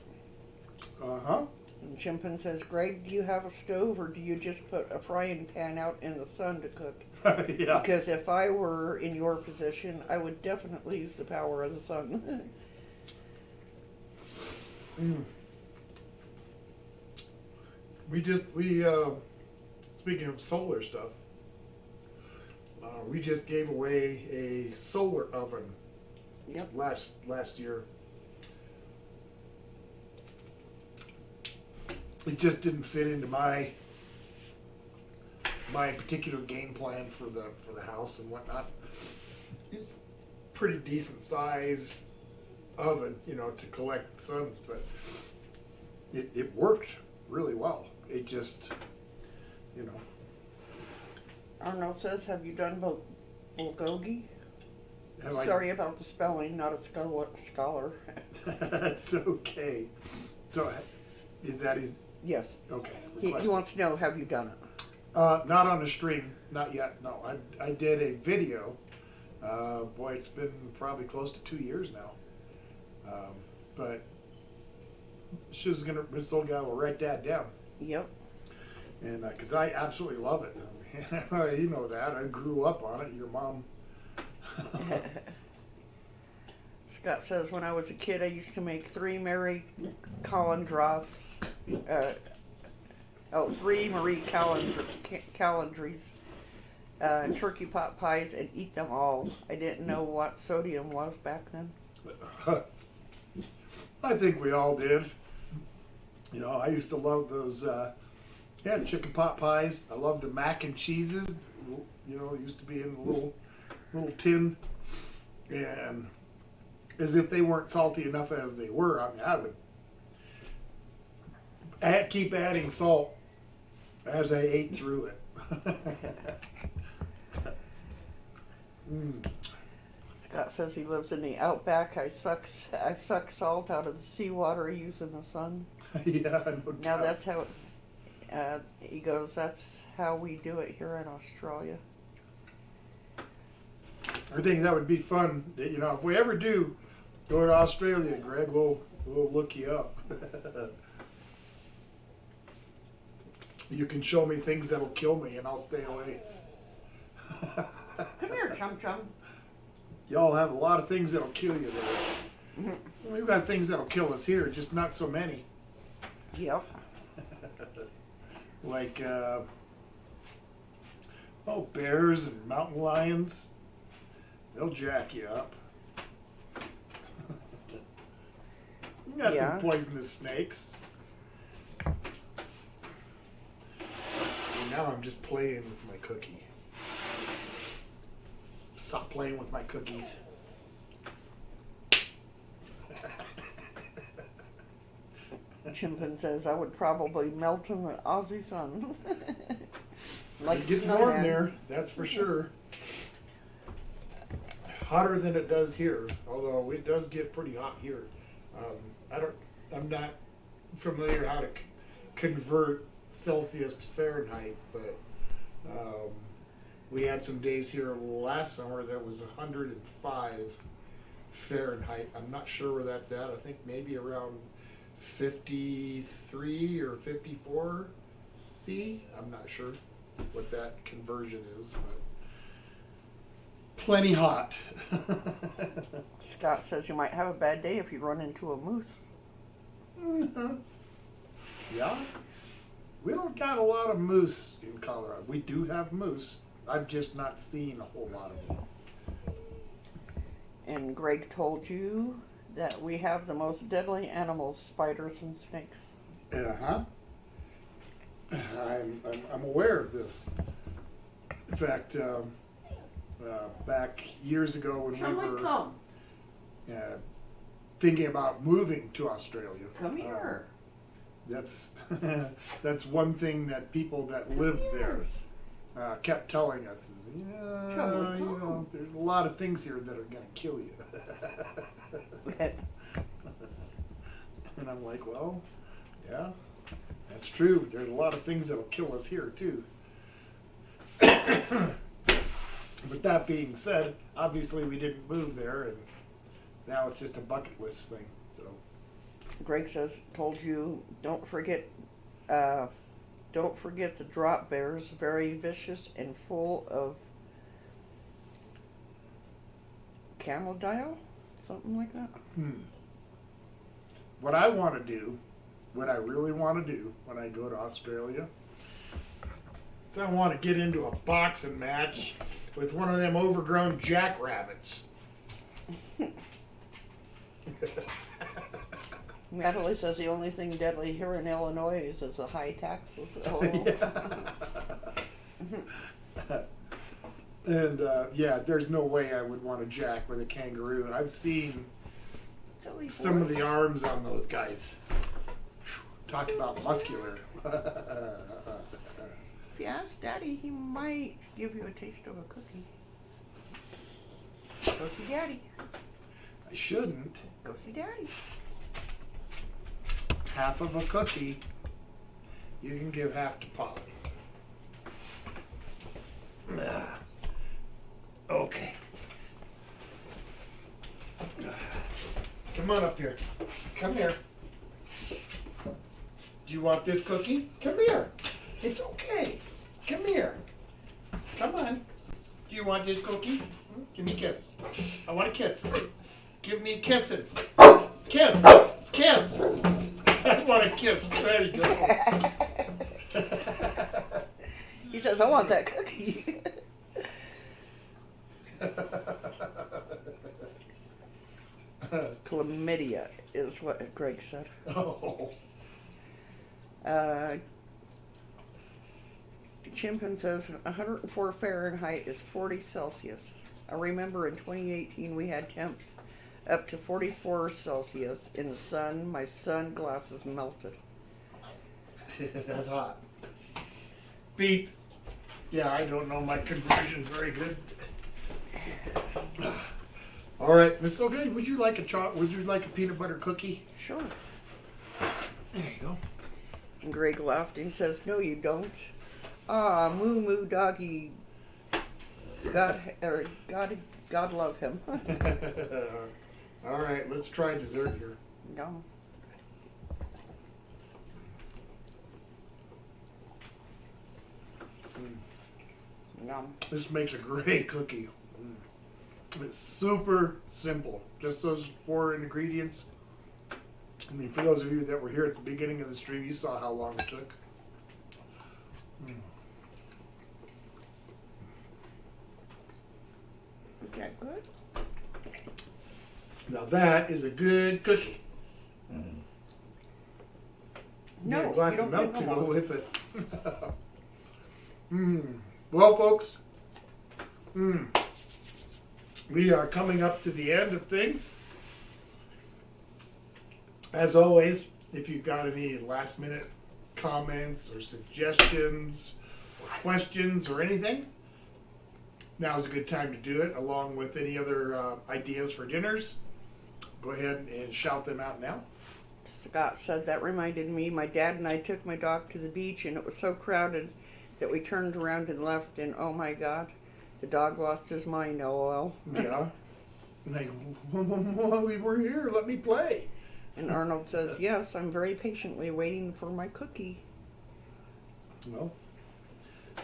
Uh-huh. And Chimpin says, Greg, do you have a stove or do you just put a frying pan out in the sun to cook? Yeah. Because if I were in your position, I would definitely use the power of the sun. We speaking of solar stuff, we just gave away a solar oven. Yep. Last year. It just didn't fit into my particular game plan for the house and whatnot. It's pretty decent size oven, to collect sun, but it worked really well. It just, Arnold says, have you done bulgogi? and like- Sorry about the spelling, not a scholar. That's okay. So, is that his? Yes. Okay. He requested. wants to know, have you done it? Not on the stream, not yet. No, I did a video. Boy, it's been probably close to 2 years now. But this old guy will write that down, Yep. and because I absolutely love it. You know that I grew up on it. Your mom. Scott says, when I was a kid, I used to make 3 Marie Calendras, 3 Marie Calendries, turkey pot pies, and eat them all. I didn't know what sodium was back then. I think we all did. I used to love those. Chicken pot pies. I love the mac and cheeses. It used to be in a little tin, and as if they weren't salty enough as they were. I would keep adding salt as I ate through it. Scott says he lives in the outback. I suck salt out of the seawater I use in the sun. Yeah, no doubt. Now that's how he goes, that's how we do it here in Australia. I think that would be fun. If we ever do go to Australia, Greg, we'll look you up. You can show me things that'll kill me, and I'll stay away. Come here, Chum Chum. Y'all have a lot of things that'll kill you there. We've got things that'll kill us here, just not so many. Yep. Like, bears and mountain lions. They'll jack you up. You got some poisonous snakes. And now I'm just playing with my cookie. Stop playing with my cookies. Chimpin says, I would probably melt in the Aussie sun. Like It gets snowman. warm there, that's for sure. Hotter than it does here, although it does get pretty hot here. I'm not familiar how to convert Celsius to Fahrenheit, but we had some days here last summer that was 105 Fahrenheit. I'm not sure where that's at. I think maybe around 53 or 54 C. I'm not sure what that conversion is, but plenty hot. Scott says you might have a bad day if you run into a moose. Yeah. We don't got a lot of moose in Colorado. We do have moose. I've just not seen a whole lot of them. And Greg told you that we have the most deadly animals, spiders and snakes. Uh-huh. I'm aware of this. In fact, back years ago when Somebody we were come. thinking about moving to Australia. Come here. That's that's one thing that people that lived there kept telling us is, yeah, you know, there's a lot of things here that are going to kill you. And I'm like, well, yeah, that's true. There's a lot of things that'll kill us here too. But that being said, obviously we didn't move there, and now it's just a bucket list thing. So Greg says, told you, don't forget the drop bears, very vicious and full of cannabidiol, something like that. What I want to do, what I really want to do when I go to Australia, is I want to get into a boxing match with one of them overgrown jackrabbits. Natalie says the only thing deadly here in Illinois is the high taxes. Oh. And yeah, there's no way I would want to jack with a kangaroo. I've seen Silly some boy. of the arms on those guys. Talk about muscular. If you ask Daddy, he might give you a taste of a cookie. Go see Daddy. I shouldn't. Go see Daddy. Half of a cookie, you can give half to Polly. Okay. Come on up here. Come here. Do you want this cookie? Come here. It's okay. Come here. Come on. Do you want this cookie? Give me a kiss. I want a kiss. Give me kisses. Kiss. Kiss. I want a kiss. Very good. He says, I want that cookie. Chlamydia is what Greg said. Oh. Chimpin says 104 Fahrenheit is 40 Celsius. I remember in 2018 we had temps up to 44 Celsius in the sun. My sunglasses melted. That's hot. Beep. Yeah, I don't know. My conversion's very good. All right, Miss Okay, would you like a peanut butter cookie? Sure. There you go. And Greg laughed and says, no, you don't. Ah, moo moo doggy. God love him. All right, let's try dessert here. No. Yum. This makes a great cookie. It's super simple. Just those 4 ingredients. I mean, for those of you that were here at the beginning of the stream, you saw how long it took. Is that good? Now that is a good cookie. No, Get a glass you of don't milk get to no go more. with it. Well, folks, we are coming up to the end of things. As always, if you've got any last minute comments or suggestions or questions or anything, now's a good time to do it, along with any other ideas for dinners. Go ahead and shout them out now. Scott said that reminded me, my dad and I took my dog to the beach and it was so crowded that we turned around and left, and oh my God, the dog lost his mind, LOL. Yeah. Like, we were here, let me play. And Arnold says, yes, I'm very patiently waiting for my cookie. Well,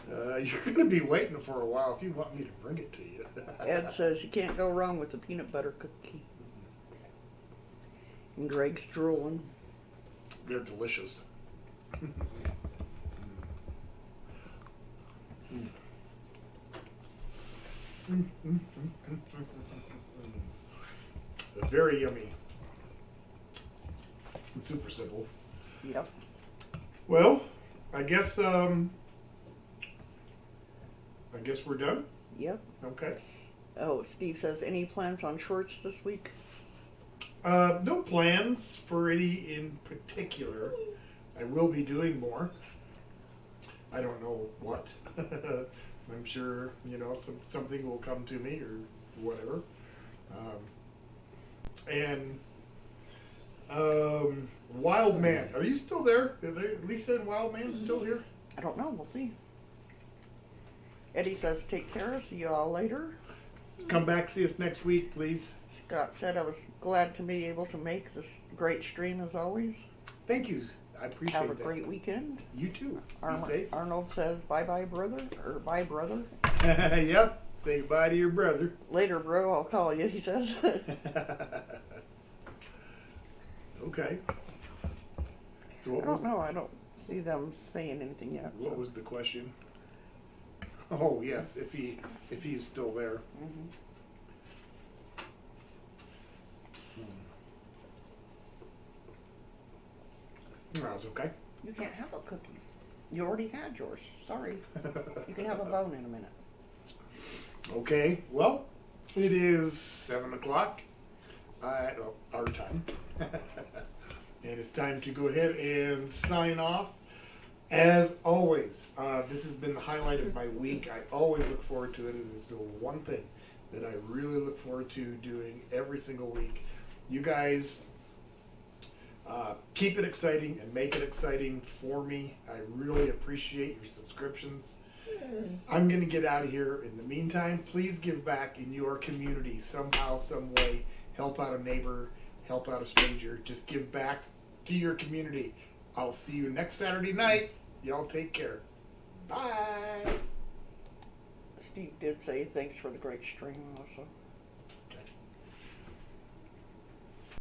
you're going to be waiting for a while if you want me to bring it to you. Ed says you can't go wrong with a peanut butter cookie. And Greg's drooling. They're delicious. Very yummy. And super simple. Yep. Well, I guess we're done. Yep. Okay. Oh, Steve says, any plans on shorts this week? No plans for any in particular. I will be doing more. I don't know what. I'm sure, something will come to me or whatever. Wild Man. Are you still there? Are Lisa and Wild Man still here? I don't know. We'll see. Eddie says, take care. See you all later. Come back, see us next week, please. Scott said, I was glad to be able to make this great stream as always. Thank you. I appreciate Have a that. great weekend. You too. Be safe. Arnold says, bye-bye, brother, or bye, brother. Yep. Say goodbye to your brother. Later, bro, I'll call you, he says. Okay. So I don't know. I don't see them saying anything yet. What was the question? Oh yes, if he's still there. Mhm. That's okay. You can't have a cookie. You already had yours. Sorry. You can have a bone in a minute. Okay. Well, it is 7:00 our time, and it's time to go ahead and sign off. As always, this has been the highlight of my week. I always look forward to it. It is the one thing that I really look forward to doing every single week. You guys keep it exciting and make it exciting for me. I really appreciate your subscriptions. I'm going to get out of here. In the meantime, please give back in your community somehow, some way. Help out a neighbor, help out a stranger. Just give back to your community. I'll see you next Saturday night. Y'all take care. Bye. Steve did say thanks for the great stream also. Okay.